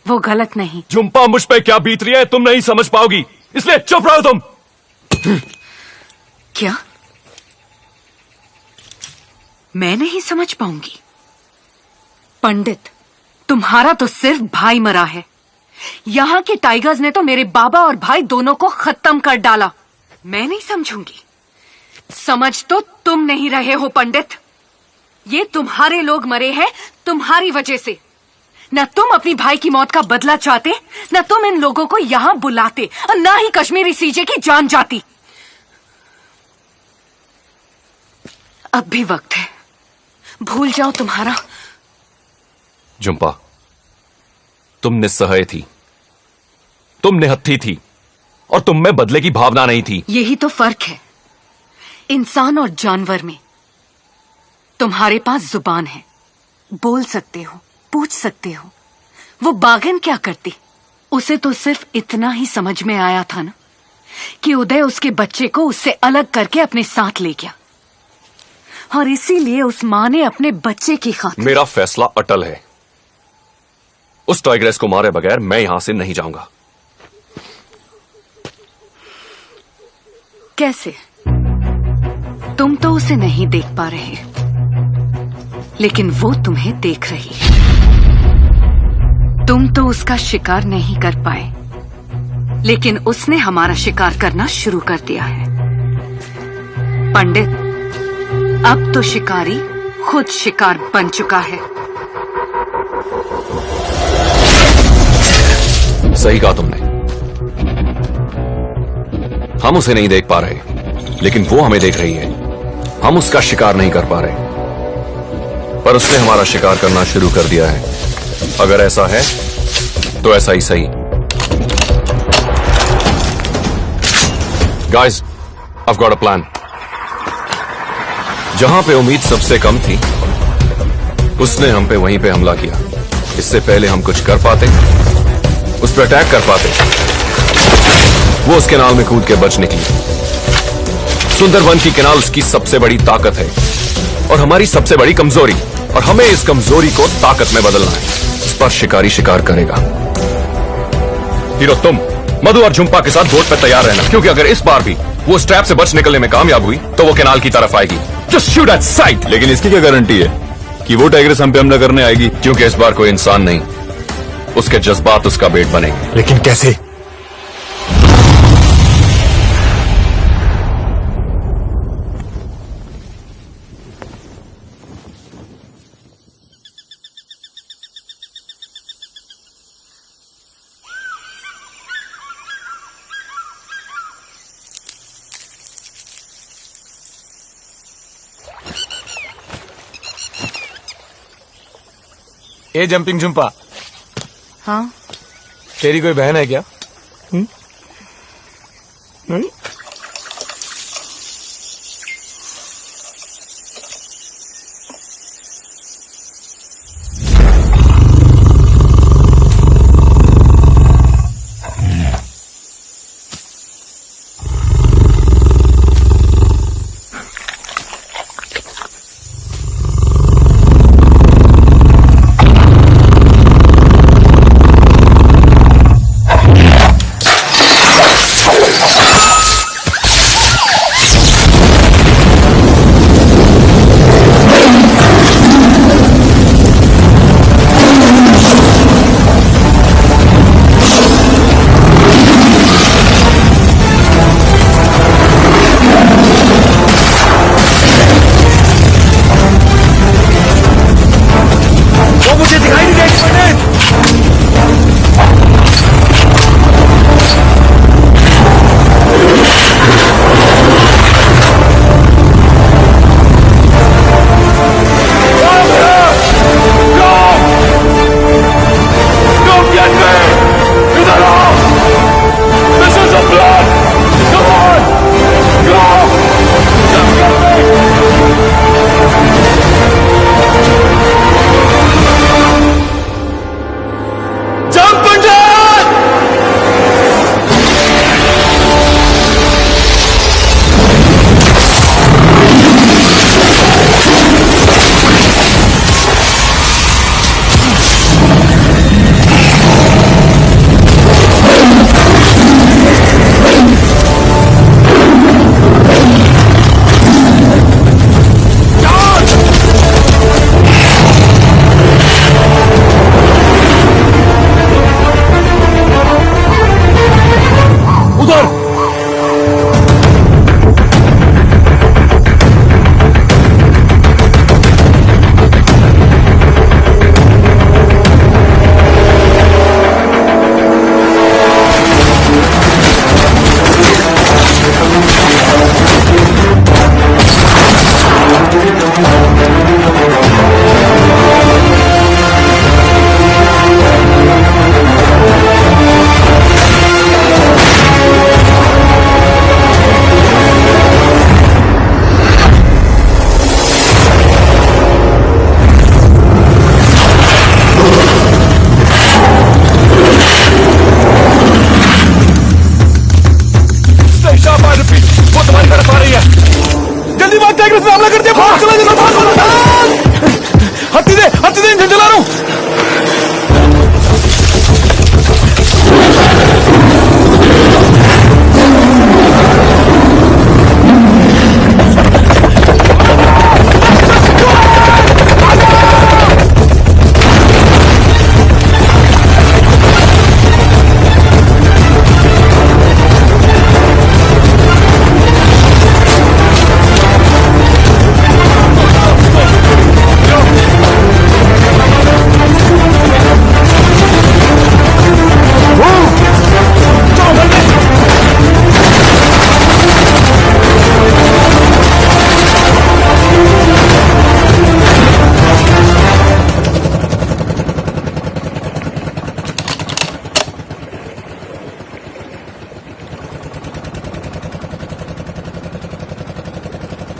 वो गलत नहीं। झुम्पा, मुझ पे क्या बीत रही है तुम नहीं समझ पाओगी, इसलिए चुप रहो तुम। क्या मैं नहीं समझ पाऊंगी? पंडित, तुम्हारा तो सिर्फ भाई मरा है। यहाँ के टाइगर्स ने तो मेरे बाबा और भाई दोनों को खत्म कर डाला। मैं नहीं समझूंगी। समझ तो तुम नहीं रहे हो पंडित। ये तुम्हारे लोग मरे हैं तुम्हारी वजह से। न तुम अपनी भाई की मौत का बदला चाहते, न तुम इन लोगों को यहां बुलाते, और न ही कश्मीरी सीजे की जान जाती। अब भी वक्त है, भूल जाओ तुम्हारा। झुम्पा, तुम निस्सहाय थी, तुम निहत्थी थी, और तुम में बदले की भावना नहीं थी। यही तो फर्क है इंसान और जानवर में। तुम्हारे पास जुबान है, बोल सकते हो, पूछ सकते हो, वो बागिन क्या करती? उसे तो सिर्फ इतना ही समझ में आया था ना कि उदय उसके बच्चे को उससे अलग करके अपने साथ ले गया, और इसीलिए उस मां ने अपने बच्चे की खातिर। मेरा फैसला अटल है। उस टाइग्रेस को मारे बगैर मैं यहां से नहीं जाऊंगा। कैसे? तुम तो उसे नहीं देख पा रहे, लेकिन वो तुम्हें देख रही है। तुम तो उसका शिकार नहीं कर पाए, लेकिन उसने हमारा शिकार करना शुरू कर दिया है। पंडित, अब तो शिकारी खुद शिकार बन चुका है। सही कहा तुमने। हम उसे नहीं देख पा रहे, लेकिन वो हमें देख रही है। हम उसका शिकार नहीं कर पा रहे, पर उसने हमारा शिकार करना शुरू कर दिया है। अगर ऐसा है तो ऐसा ही सही। Guys, I've got a plan। जहां पे उम्मीद सबसे कम थी, उसने हम पे वहीं पे हमला किया। इससे पहले हम कुछ कर पाते, उस पर अटैक कर पाते, वो उस कैनाल में कूद के बच निकली। सुंदरवन की कैनाल उसकी सबसे बड़ी ताकत है और हमारी सबसे बड़ी कमजोरी, और हमें इस कमजोरी को ताकत में बदलना है। इस पर शिकारी शिकार करेगा। हीरो, तुम मधु और झुम्पा के साथ बोट पर तैयार रहना, क्योंकि अगर इस बार भी वो स्ट्रैप से बच निकलने में कामयाब हुई तो वो कैनाल की तरफ आएगी। Just shoot at site. लेकिन इसकी क्या गारंटी है कि वो टाइग्रेस हम पे हमला करने आएगी? क्योंकि इस बार कोई इंसान नहीं, उसके जज्बात उसका बेट बनेंगे। लेकिन कैसे? ए जंपिंग झुम्पा, हाँ? तेरी कोई बहन है क्या? नहीं?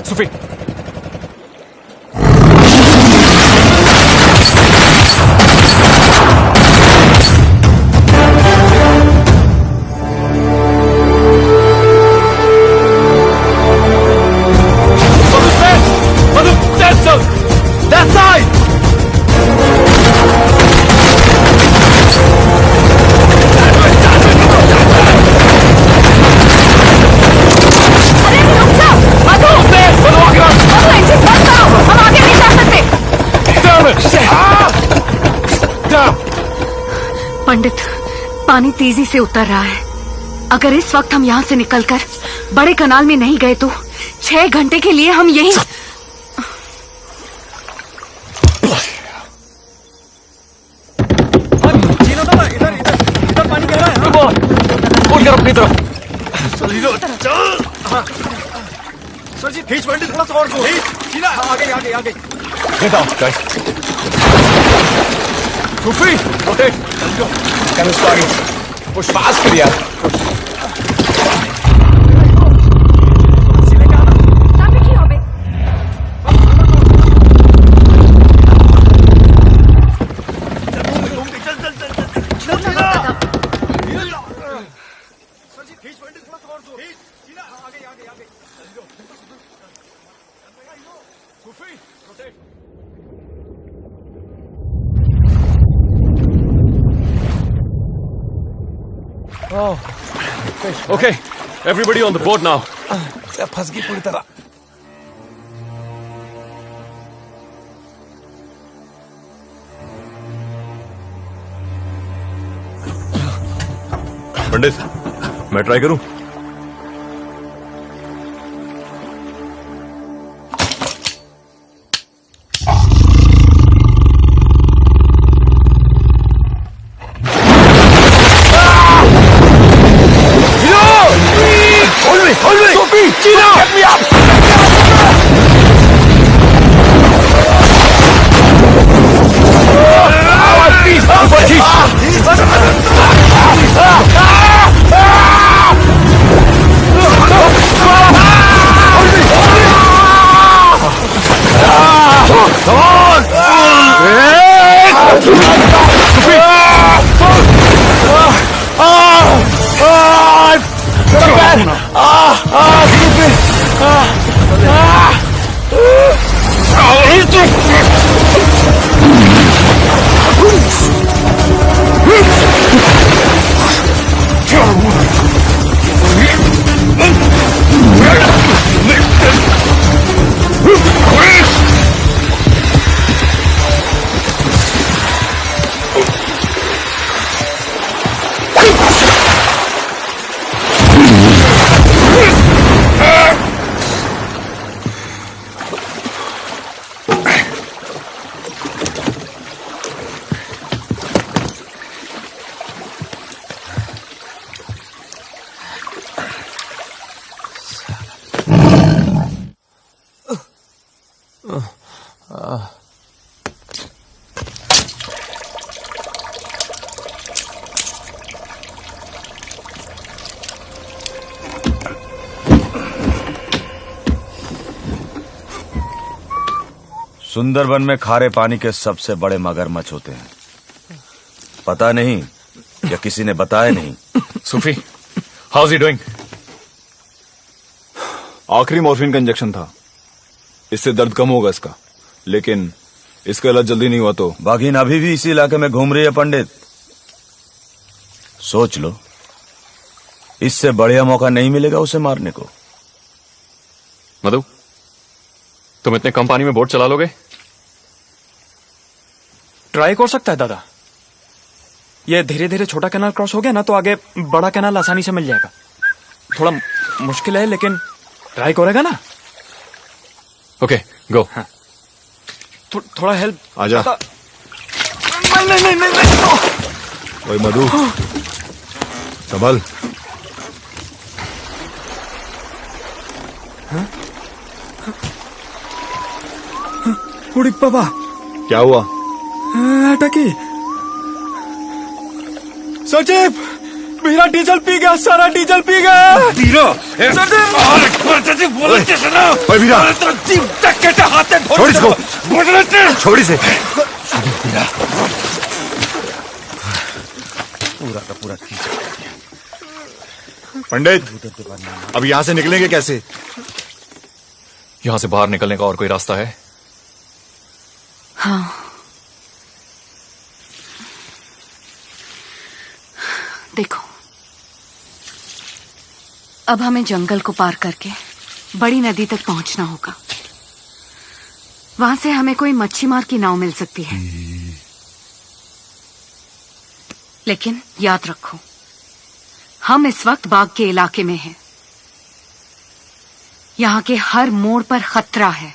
सुफी That side! अरे रुक जाओ मधु मधु इंजन बंद करो, हम आगे नहीं जा सकते। पंडित, पानी तेजी से उतर रहा है। अगर इस वक्त हम यहाँ से निकलकर बड़े कनाल में नहीं गए तो 6 घंटे के लिए हम यहीं। इधर पानी कह रहा है। उठ कर अपनी तरफ। सर जी खींच पंडित, थोड़ा सा और सीधा आगे आगे आगे। Get out, guys. सुफी, rotate. Canvas को आगे. Push fast कर यार. Okay, everybody on the boat now. फंस गई पूरी तरह। पंडित, मैं ट्राई करूं? सुंदरबन में खारे पानी के सबसे बड़े मगरमच्छ होते हैं। पता नहीं या किसी ने बताया नहीं। सुफी, हाउ इज ही डूइंग? आखिरी मॉर्फिन का इंजेक्शन था, इससे दर्द कम होगा इसका, लेकिन इसका इलाज जल्दी नहीं हुआ तो। बाघिन अभी भी इसी इलाके में घूम रही है पंडित। सोच लो, इससे बढ़िया मौका नहीं मिलेगा उसे मारने को। मधु, तुम इतने कम पानी में बोट चला लोगे? ट्राई कर सकता है दादा। ये धीरे धीरे छोटा कैनाल क्रॉस हो गया ना तो आगे बड़ा कैनाल आसानी से मिल जाएगा। थोड़ा मुश्किल है लेकिन ट्राई करेगा ना। ओके, गो। हाँ। थोड़ा हेल्प। आजा। नहीं। ओए मधु, संभल। उड़ी पापा, क्या हुआ? अटकी। सचिव, मेरा डीजल पी गया, सारा डीजल पी गया। वीरा ओए वीरा छोड़ इसको, छोड़ इसे। पूरा का पूरा पंडित अब यहाँ से निकलेंगे कैसे? यहां से बाहर निकलने का और कोई रास्ता है? हाँ, देखो, अब हमें जंगल को पार करके बड़ी नदी तक पहुंचना होगा। वहां से हमें कोई मच्छी मार की नाव मिल सकती है। लेकिन याद रखो, हम इस वक्त बाग के इलाके में हैं। यहाँ के हर मोड़ पर खतरा है।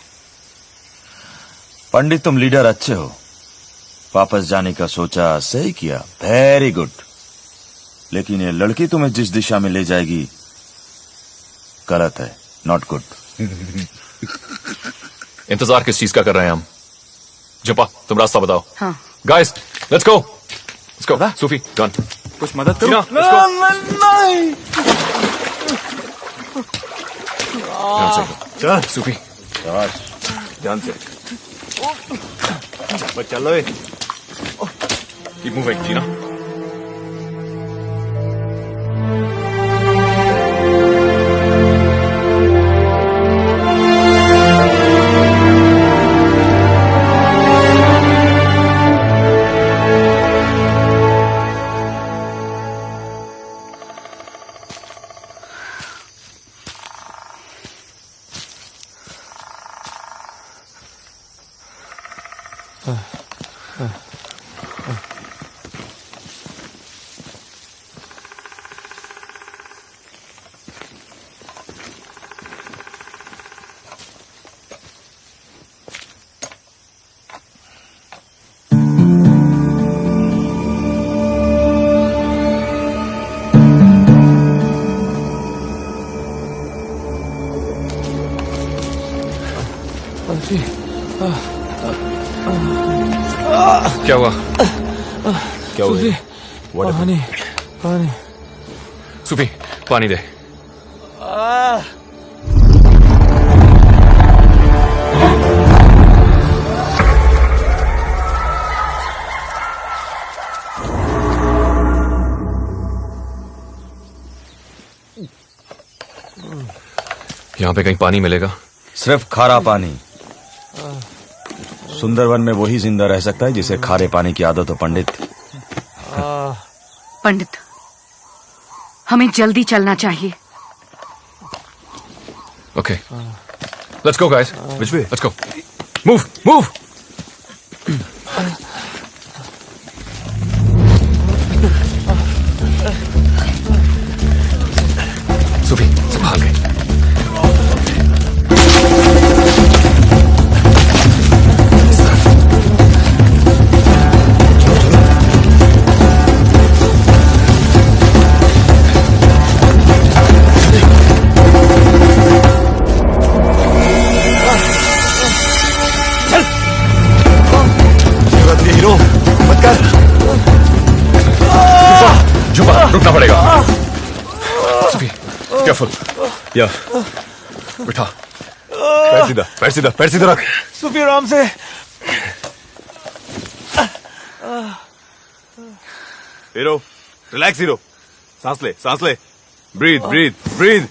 पंडित, तुम लीडर अच्छे हो। वापस जाने का सोचा, सही किया, वेरी गुड। लेकिन ये लड़की तुम्हें जिस दिशा में ले जाएगी गलत है, नॉट गुड। इंतजार किस चीज का कर रहे हैं हम? जुपा, तुम रास्ता बताओ। हाँ। Guys, let's go. Sufi, done. कुछ मदद करो। नहीं। ध्यान से। चल सूफी, ध्यान से। चलो कीप मूविंग, जीना। क्या हुआ? क्या हुआ? पानी, पानी। सूफी, पानी दे। यहाँ पे कहीं पानी मिलेगा? सिर्फ खारा पानी। सुंदरवन में वही जिंदा रह सकता है जिसे खारे पानी की आदत हो, पंडित। पंडित, हमें जल्दी चलना चाहिए। Okay, let's go guys. Which way? Let's go. Move, move. Sufi, संभाल के। हीरो मत कर। जुपा, रुकना पड़ेगा। सूफी, केयरफुल। या, बिठा। पैर सीधा, पैर सीधा, पैर सीधा रख। सूफी, आराम से। Hero, relax hero. सांस ले, सांस ले। Breathe, breathe, breathe.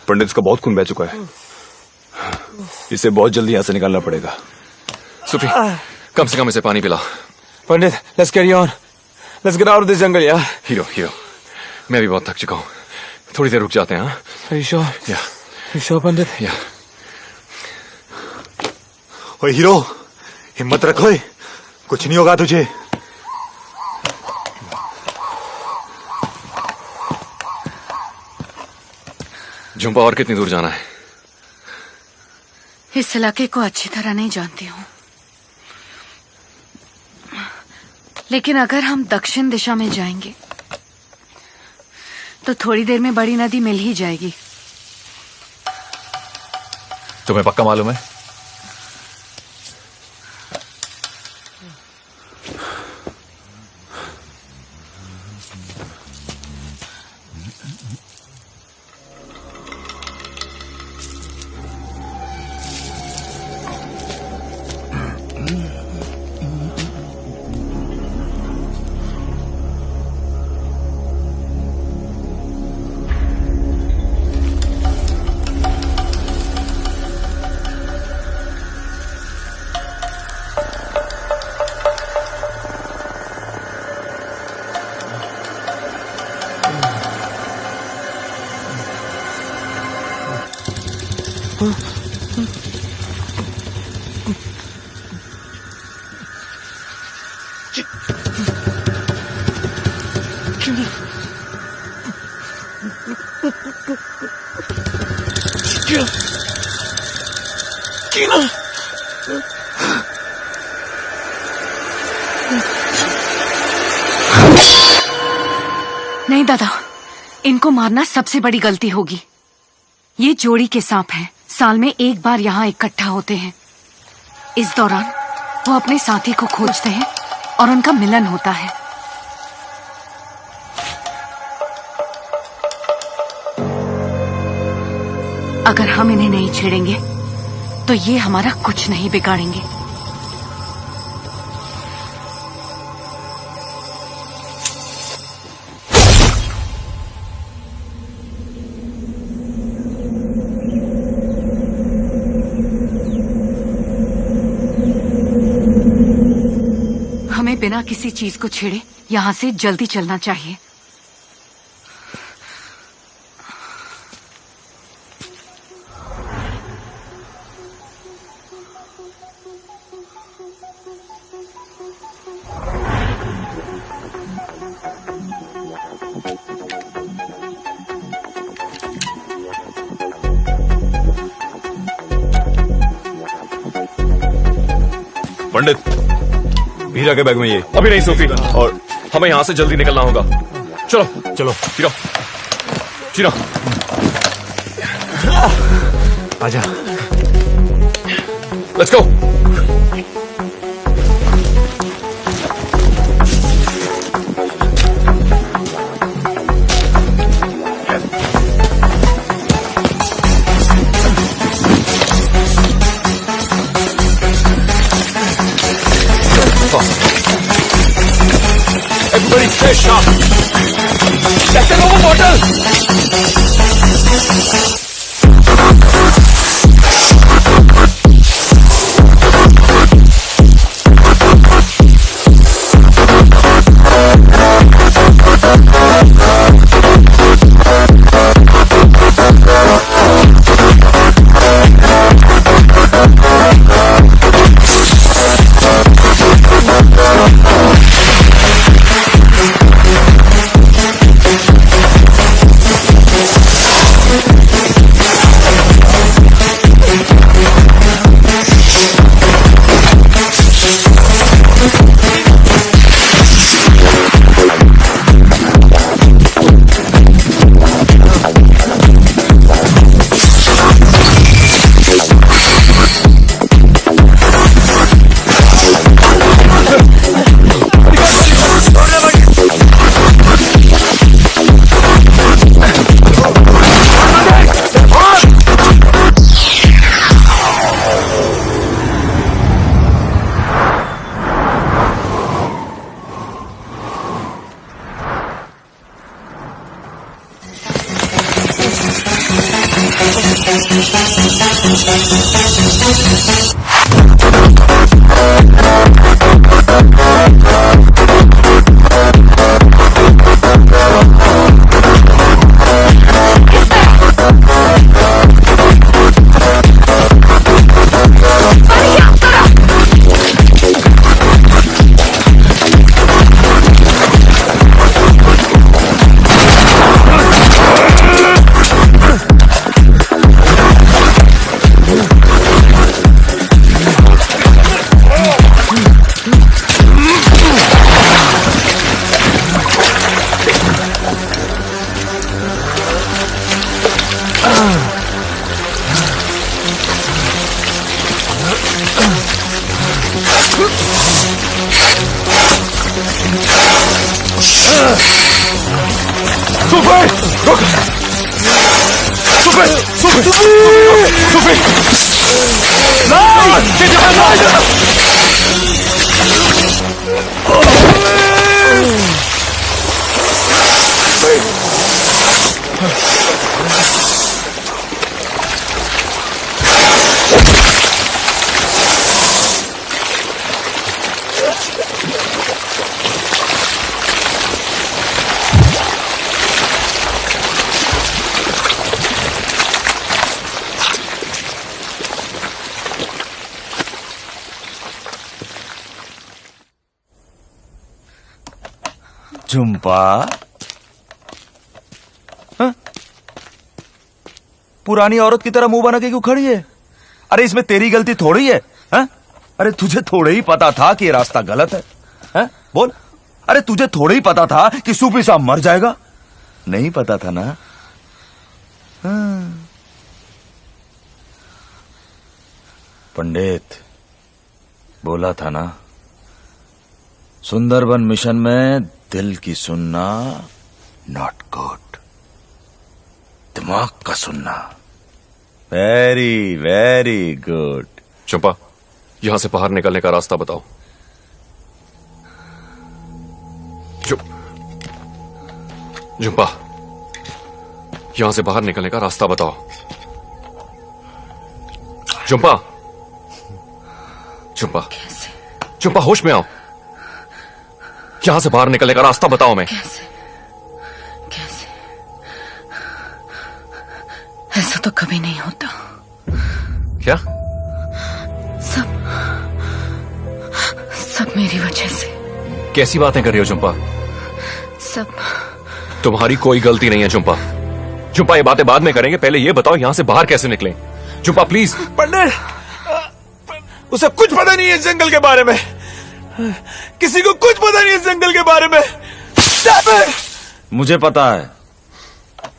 पंडित, इसका बहुत खून बह चुका है। इसे बहुत जल्दी यहाँ से निकालना पड़ेगा। सूफी, कम से कम इसे पानी पिला। Pandit, let's carry on. Let's get out of this jungle यार। हीरो, हीरो, मैं भी बहुत थक चुका हूँ। थोड़ी देर रुक जाते हैं। हाँ? Are you sure? या, You sure, पंडित? या। ओए हीरो, हिम्मत रख ओए, कुछ नहीं होगा तुझे। झुंपा, और कितनी दूर जाना है? इस इलाके को अच्छी तरह नहीं जानती हूँ, लेकिन अगर हम दक्षिण दिशा में जाएंगे तो थोड़ी देर में बड़ी नदी मिल ही जाएगी। तुम्हें पक्का मालूम है? नहीं दादा, इनको मारना सबसे बड़ी गलती होगी। ये जोड़ी के सांप हैं, साल में एक बार यहाँ इकट्ठा होते हैं। इस दौरान वो अपने साथी को खोजते हैं और उनका मिलन होता है। अगर हम इन्हें नहीं छेड़ेंगे तो ये हमारा कुछ नहीं बिगाड़ेंगे। हमें बिना किसी चीज को छेड़े यहाँ से जल्दी चलना चाहिए। पंडित, हीरा के बैग में ये। अभी नहीं सोफी, और हमें यहाँ से जल्दी निकलना होगा। चलो चलो चिरा, चिरा, आजा। Let's go. Everybody stay sharp. Captain, over bottle. Jhumpa, हाँ? पुरानी औरत की तरह मुंह बना के क्यों खड़ी है? अरे इसमें तेरी गलती थोड़ी है, हाँ? अरे तुझे थोड़ा ही पता था कि ये रास्ता गलत है, हाँ? बोल। अरे तुझे थोड़ा ही पता था कि सूफी साहब मर जाएगा? नहीं पता था ना? हाँ। पंडित बोला था ना, सुंदरबन मिशन में दिल की सुनना नॉट गुड, दिमाग का सुनना वेरी वेरी गुड। चंपा, यहां से बाहर निकलने का रास्ता बताओ। चंपा, यहां से बाहर निकलने का रास्ता बताओ। चंपा, चंपा, चंपा, होश में आओ। यहां से बाहर निकलने का रास्ता बताओ। मैं ऐसा तो कभी नहीं होता। क्या? सब मेरी वजह से। कैसी बातें कर रही हो चंपा? सब तुम्हारी कोई गलती नहीं है चंपा। चंपा, ये बातें बाद में करेंगे, पहले ये बताओ यहां से बाहर कैसे निकलें। चंपा प्लीज। पंडित, उसे कुछ पता नहीं है इस जंगल के बारे में। किसी को कुछ पता नहीं है इस जंगल के बारे में। मुझे पता है,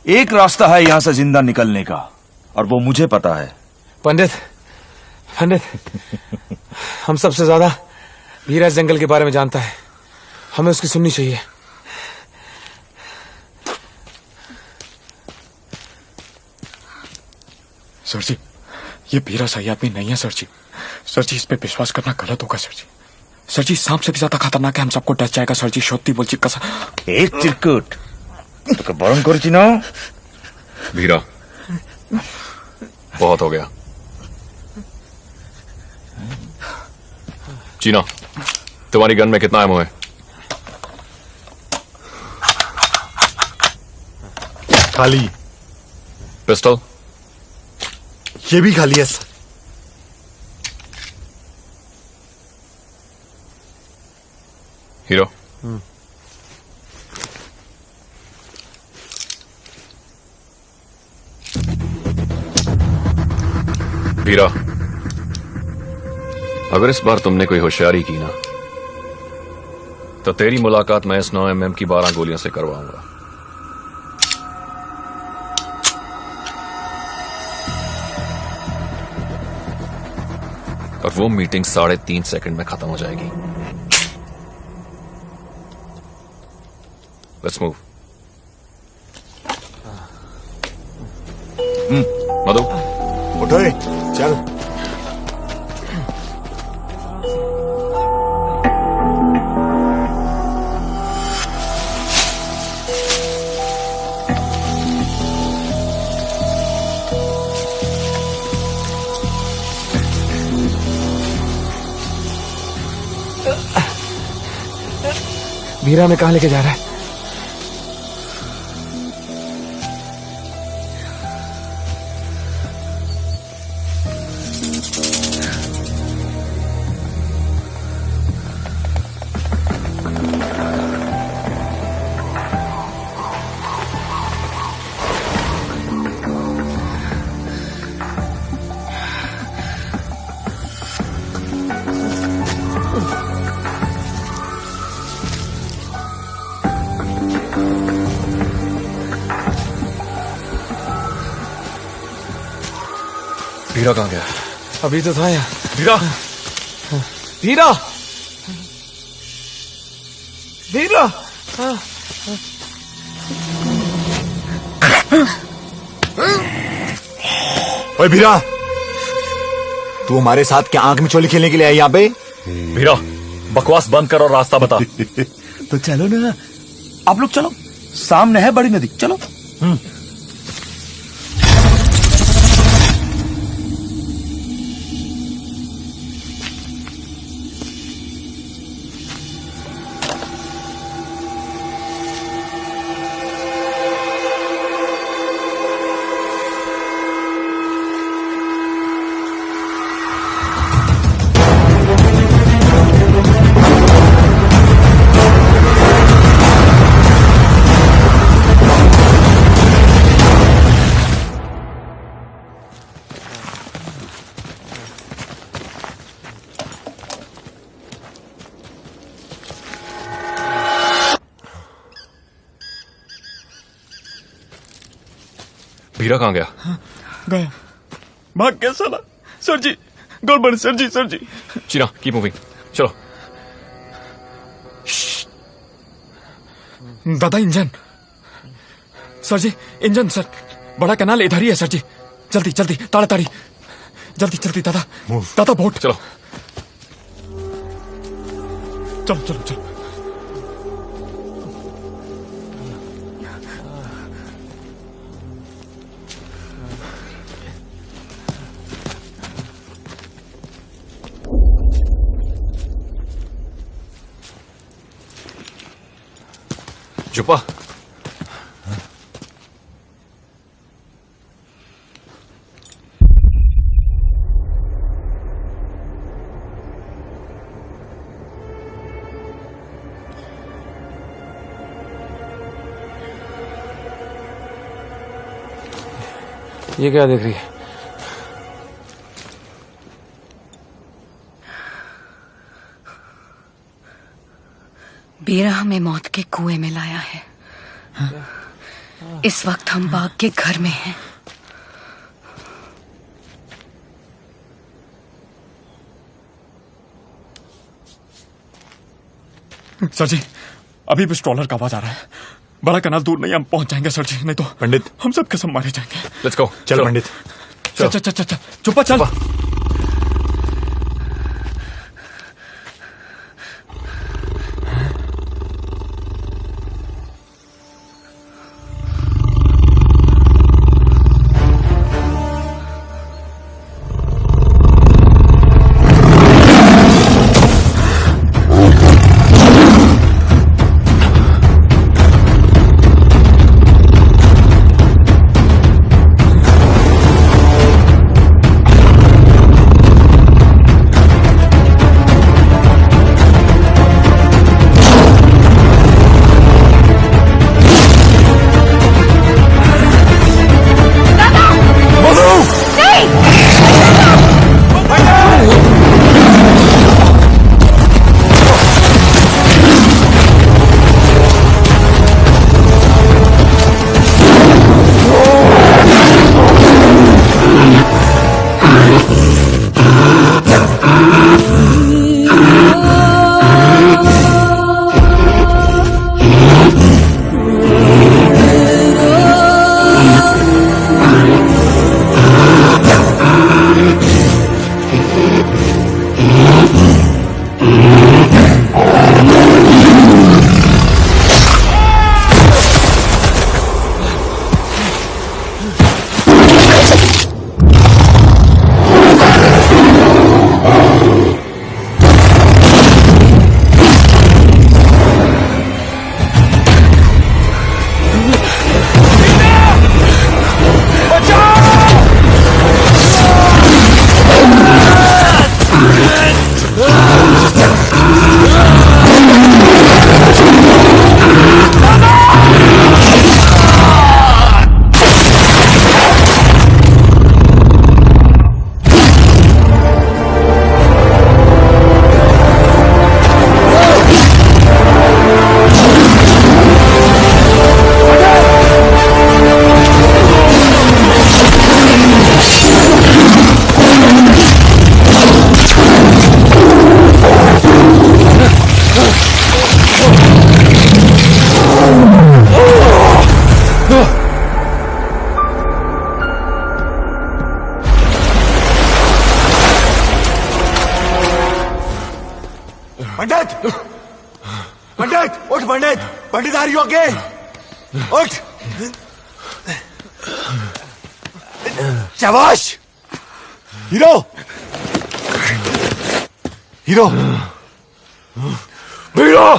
एक रास्ता है यहां से जिंदा निकलने का, और वो मुझे पता है। पंडित, पंडित, हम सबसे ज्यादा वीरा इस जंगल के बारे में जानता है, हमें उसकी सुननी चाहिए। सर जी, ये वीरा सही आदमी नहीं है सर जी। सर जी, इस पे विश्वास करना गलत होगा सर जी। सर जी, सांप से भी ज्यादा खतरनाक है, हम सबको डस जाएगा सर जी। सत्य बोलची कसम। एक चिरकुट तो बरम करती ना। वीरा, बहुत हो गया। चीना, तुम्हारी गन में कितना एमो है? खाली। पिस्टल? ये भी खाली है सर। हीरो, वीरा, अगर इस बार तुमने कोई होशियारी की ना, तो तेरी मुलाकात मैं इस 9mm की 12 गोलियों से करवाऊंगा। और वो मीटिंग 3.5 सेकंड में खत्म हो जाएगी। Let's move. मधु, उठो, चल। वीरा में कहां लेके जा रहा है? वीरा कहां गया? अभी तो था यहाँ। वीरा, वीरा, वीरा। ओए वीरा, तू हमारे साथ क्या आंख में चोली खेलने के लिए आई यहाँ पे? वीरा, बकवास बंद कर और रास्ता बता। तो चलो ना, आप लोग चलो, सामने है बड़ी नदी, चलो। हीरा कहाँ गया? गया, भाग गया साला। सर जी, गड़बड़ सर जी, सर जी। चीना, कीप मूविंग, चलो। दादा इंजन, सर जी इंजन सर, बड़ा कैनाल इधर ही है सर जी। जल्दी जल्दी, ताड़ाताड़ी, जल्दी जल्दी दादा, दादा बोट। चलो चलो चलो चलो। चुपा, ये क्या देख रही है? बीरा हमें मौत के कुएं में लाया है। इस वक्त हम बाग के घर में हैं। सर जी, अभी भी स्ट्रॉलर का आवाज आ रहा है। बड़ा कैनाल दूर नहीं, हम पहुंच जाएंगे सर जी, नहीं तो पंडित हम सब कसम मारे जाएंगे। Let's go. चल पंडित, चल चल चल चल, चुप्पा चल। पंडित, पंडित उठ, पंडित, पंडित आर यू ओके? उठ। शाबाश हीरो, हीरो। हीरा,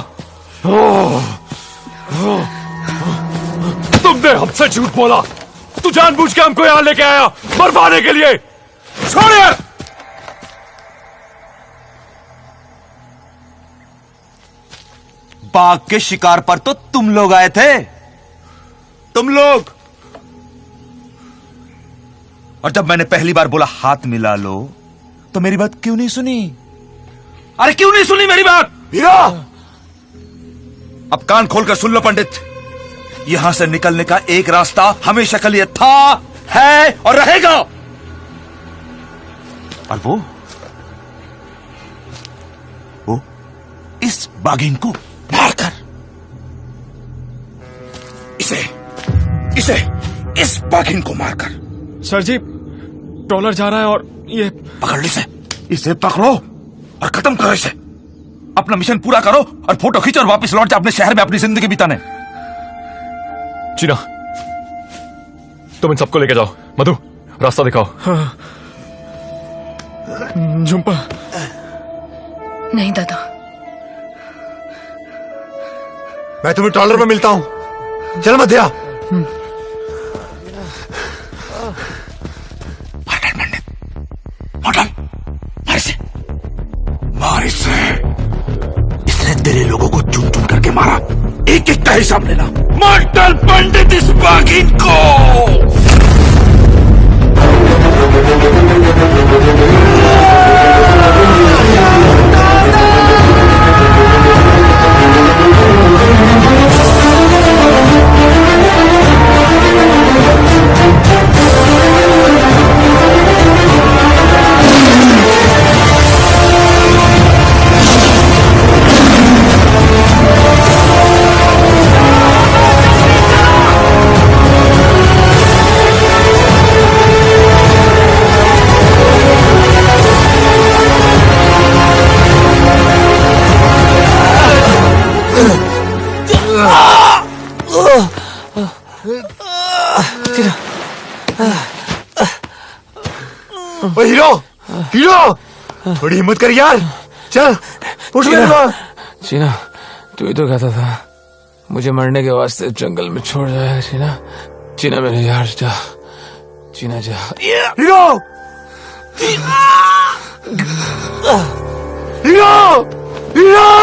तुमने हमसे झूठ बोला। तू जानबूझ के हमको यहां लेके आया मरवाने के लिए। छोड़िए। बाघ के शिकार पर तो तुम लोग आए थे, तुम लोग। और जब मैंने पहली बार बोला हाथ मिला लो, तो मेरी बात क्यों नहीं सुनी? अरे क्यों नहीं सुनी मेरी बात? हीरा, अब कान खोलकर सुन लो पंडित। यहां से निकलने का एक रास्ता हमेशा के लिए था है और रहेगा। और वो इस बाघिन को मारकर इस बाघिन को मारकर। सर जी, ट्रॉलर जा रहा है और ये पकड़ ली इसे पकड़ो और खत्म करो इसे। अपना मिशन पूरा करो और फोटो खींचो और वापस लौट जाओ अपने शहर में अपनी जिंदगी बिताने। चीना, तुम इन सबको लेके जाओ। मधु, रास्ता दिखाओ। हाँ। झुम्पा। नहीं दादा, मैं तुम्हें ट्रॉलर में मिलता हूं। चल मध्या। मार इसे। इसने तेरे लोगों को चुन चुन करके मारा। एक एक का हिसाब लेना। मार डाल पंडित इस बाघिन को। ओ हीरो, हीरो, थोड़ी हिम्मत कर यार। चल उठ मेरे को। चीना, तू ही तो कहता था मुझे मरने के वास्ते जंगल में छोड़ जाएगा। चीना, चीना मेरे यार, जा चीना जा। Hero, hero, hero.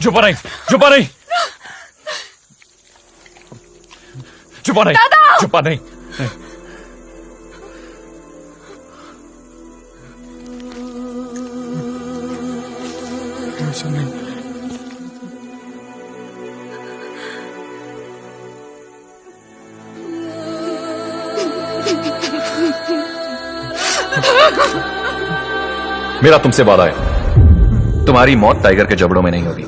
छुपा नहीं, छुपा नहीं, छुपा नहीं, छुपा नहीं। मेरा तुमसे वादा है, तुम्हारी मौत टाइगर के जबड़ों में नहीं होगी।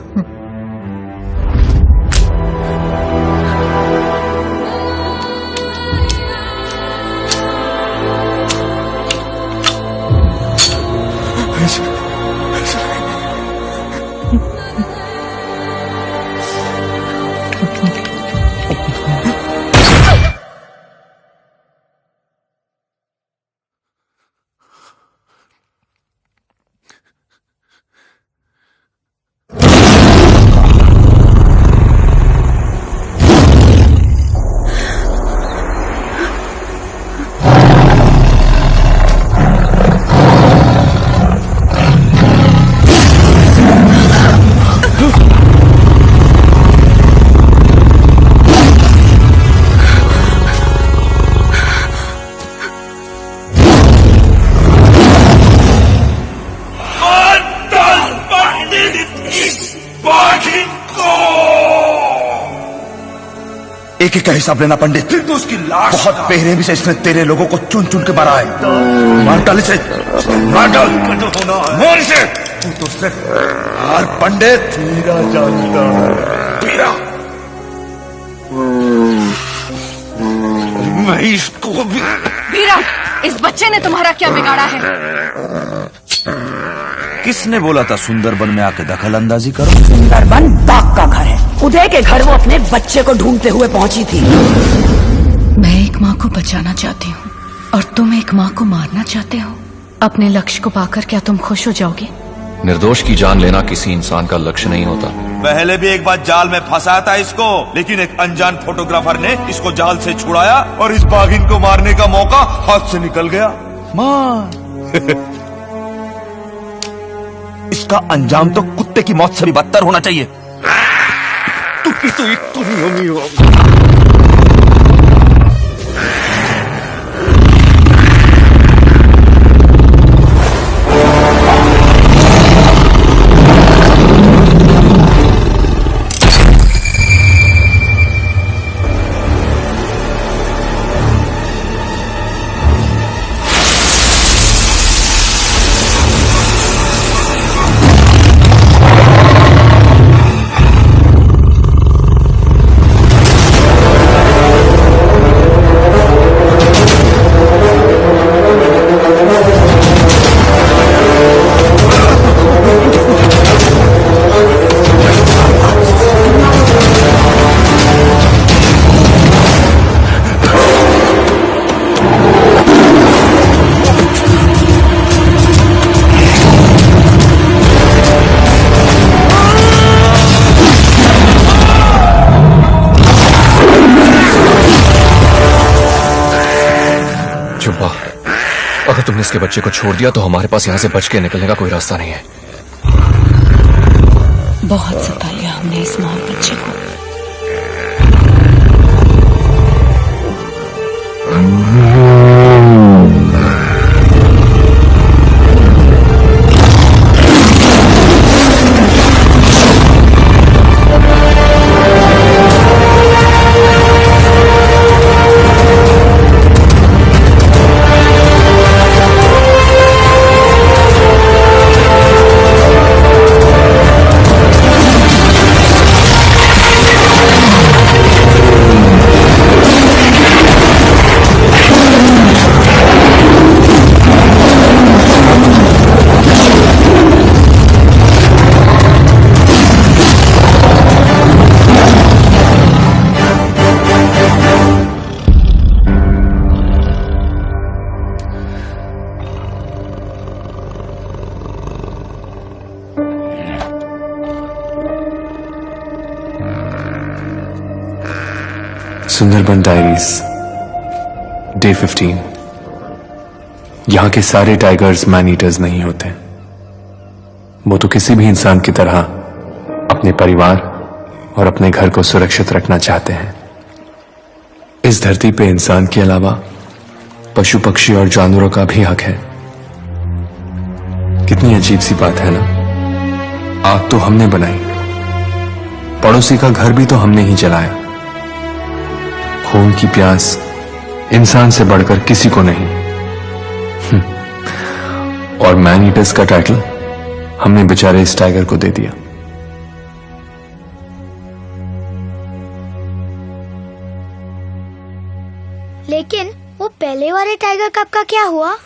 एक एक का हिसाब लेना पंडित। फिर तो उसकी लाश बहुत बेरहमी से इसने तेरे लोगों को चुन चुन के मारा है। मार डाल इसे, मार डाल, मार इसे। तू तो सिर्फ हार पंडित हीरा जानता है। मैं इसको वीरा, इस बच्चे ने तुम्हारा क्या बिगाड़ा है? किसने बोला था सुंदरबन में आके दखल अंदाजी करो? सुंदरबन बाग का घर है। उदय के घर वो अपने बच्चे को ढूंढते हुए पहुंची थी। मैं एक माँ को बचाना चाहती हूँ और तुम एक माँ को मारना चाहते हो। अपने लक्ष्य को पाकर क्या तुम खुश हो जाओगे? निर्दोष की जान लेना किसी इंसान का लक्ष्य नहीं होता। पहले भी एक बार जाल में फंसाया था इसको, लेकिन एक अनजान फोटोग्राफर ने इसको जाल से छुड़ाया और इस बाघिन को मारने का मौका हाथ से निकल गया। मार इसका अंजाम तो कुत्ते की मौत से भी बदतर होना चाहिए। चुप्पा, अगर तुमने इसके बच्चे को छोड़ दिया तो हमारे पास यहाँ से बच के निकलने का कोई रास्ता नहीं है। बहुत सता लिया हमने इस माँ और बच्चे को। Sundarban diaries day 15। यहां के सारे टाइगर्स मैन ईटर्स नहीं होते। वो तो किसी भी इंसान की तरह अपने परिवार और अपने घर को सुरक्षित रखना चाहते हैं। इस धरती पे इंसान के अलावा पशु पक्षी और जानवरों का भी हक है। कितनी अजीब सी बात है ना। आग तो हमने बनाई, पड़ोसी का घर भी तो हमने ही जलाया। खून की प्यास इंसान से बढ़कर किसी को नहीं। और मैन ईटर्स का टाइटल हमने बेचारे इस टाइगर को दे दिया। लेकिन वो पहले वाले टाइगर कप का क्या हुआ?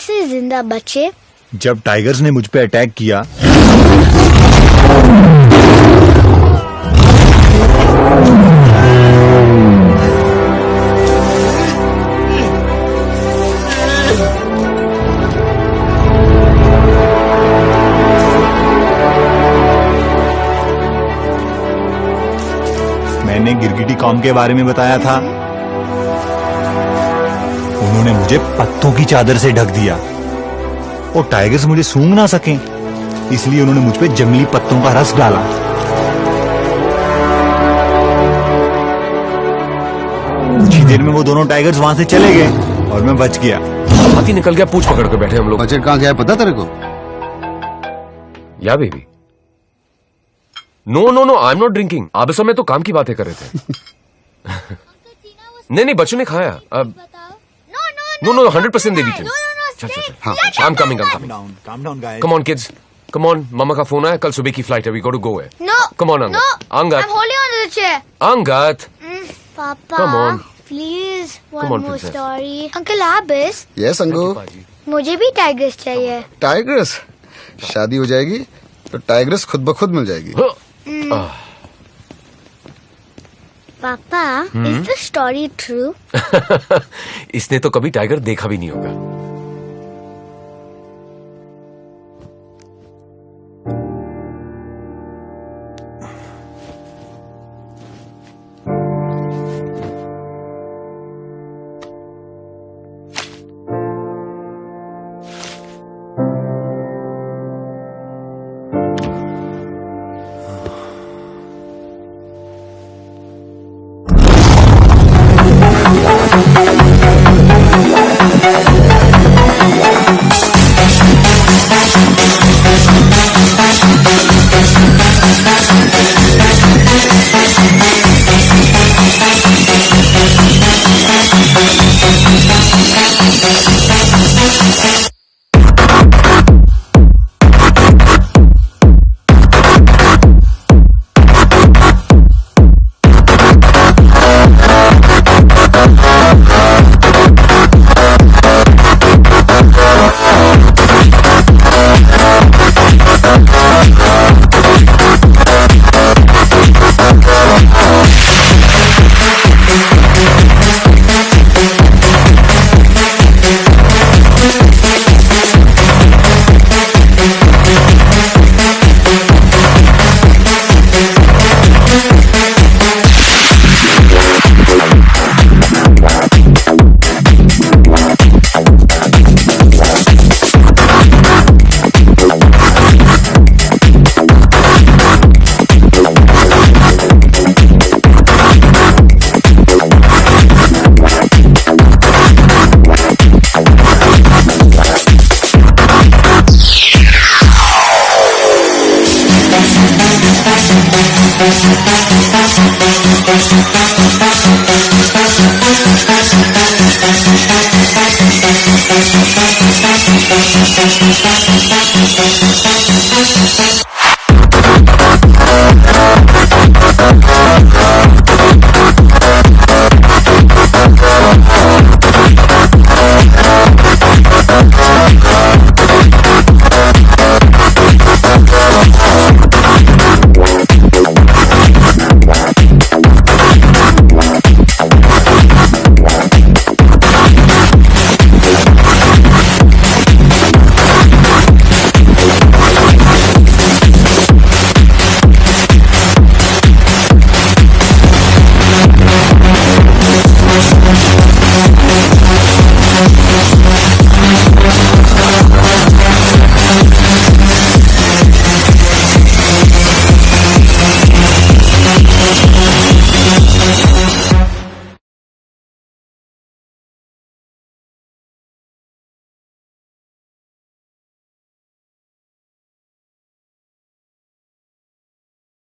कैसे जिंदा बचे? जब टाइगर्स ने मुझ पे अटैक किया मैंने गिरगिटी कॉम के बारे में बताया था, उन्होंने मुझे पत्तों की चादर से ढक दिया और टाइगर्स मुझे सूंघ ना सकें, इसलिए उन्होंने मुझ पे जंगली पत्तों का रस डाला। कुछ ही देर में वो दोनों टाइगर्स वहां से चले गए और मैं बच गया। हाथी निकल गया, पूंछ पकड़ के बैठे हम लोग। बजट कहाँ गया पता तेरे को? या baby? No no no, I am not drinking. आप इस समय तो काम की बातें कर रहे थे। नहीं नहीं, बच्चों ने खाया। अब नो नो 100% दे दी थी। चल चल चल, हाँ, I am coming. Come on kids, come on. मामा का फोन आया, कल सुबह की फ्लाइट है, वी गॉट टू गो है। Come on Angad. Angad, I'm holding on to the chair. Angad, Papa, Come on. please, Come one on, more princess. story. Uncle Abis, yes Angu. मुझे भी टाइगर्स चाहिए। टाइगर्स? शादी हो जाएगी तो टाइगर्स खुद ब खुद मिल जाएगी। पापा, is the story true? इसने तो कभी टाइगर देखा भी नहीं होगा।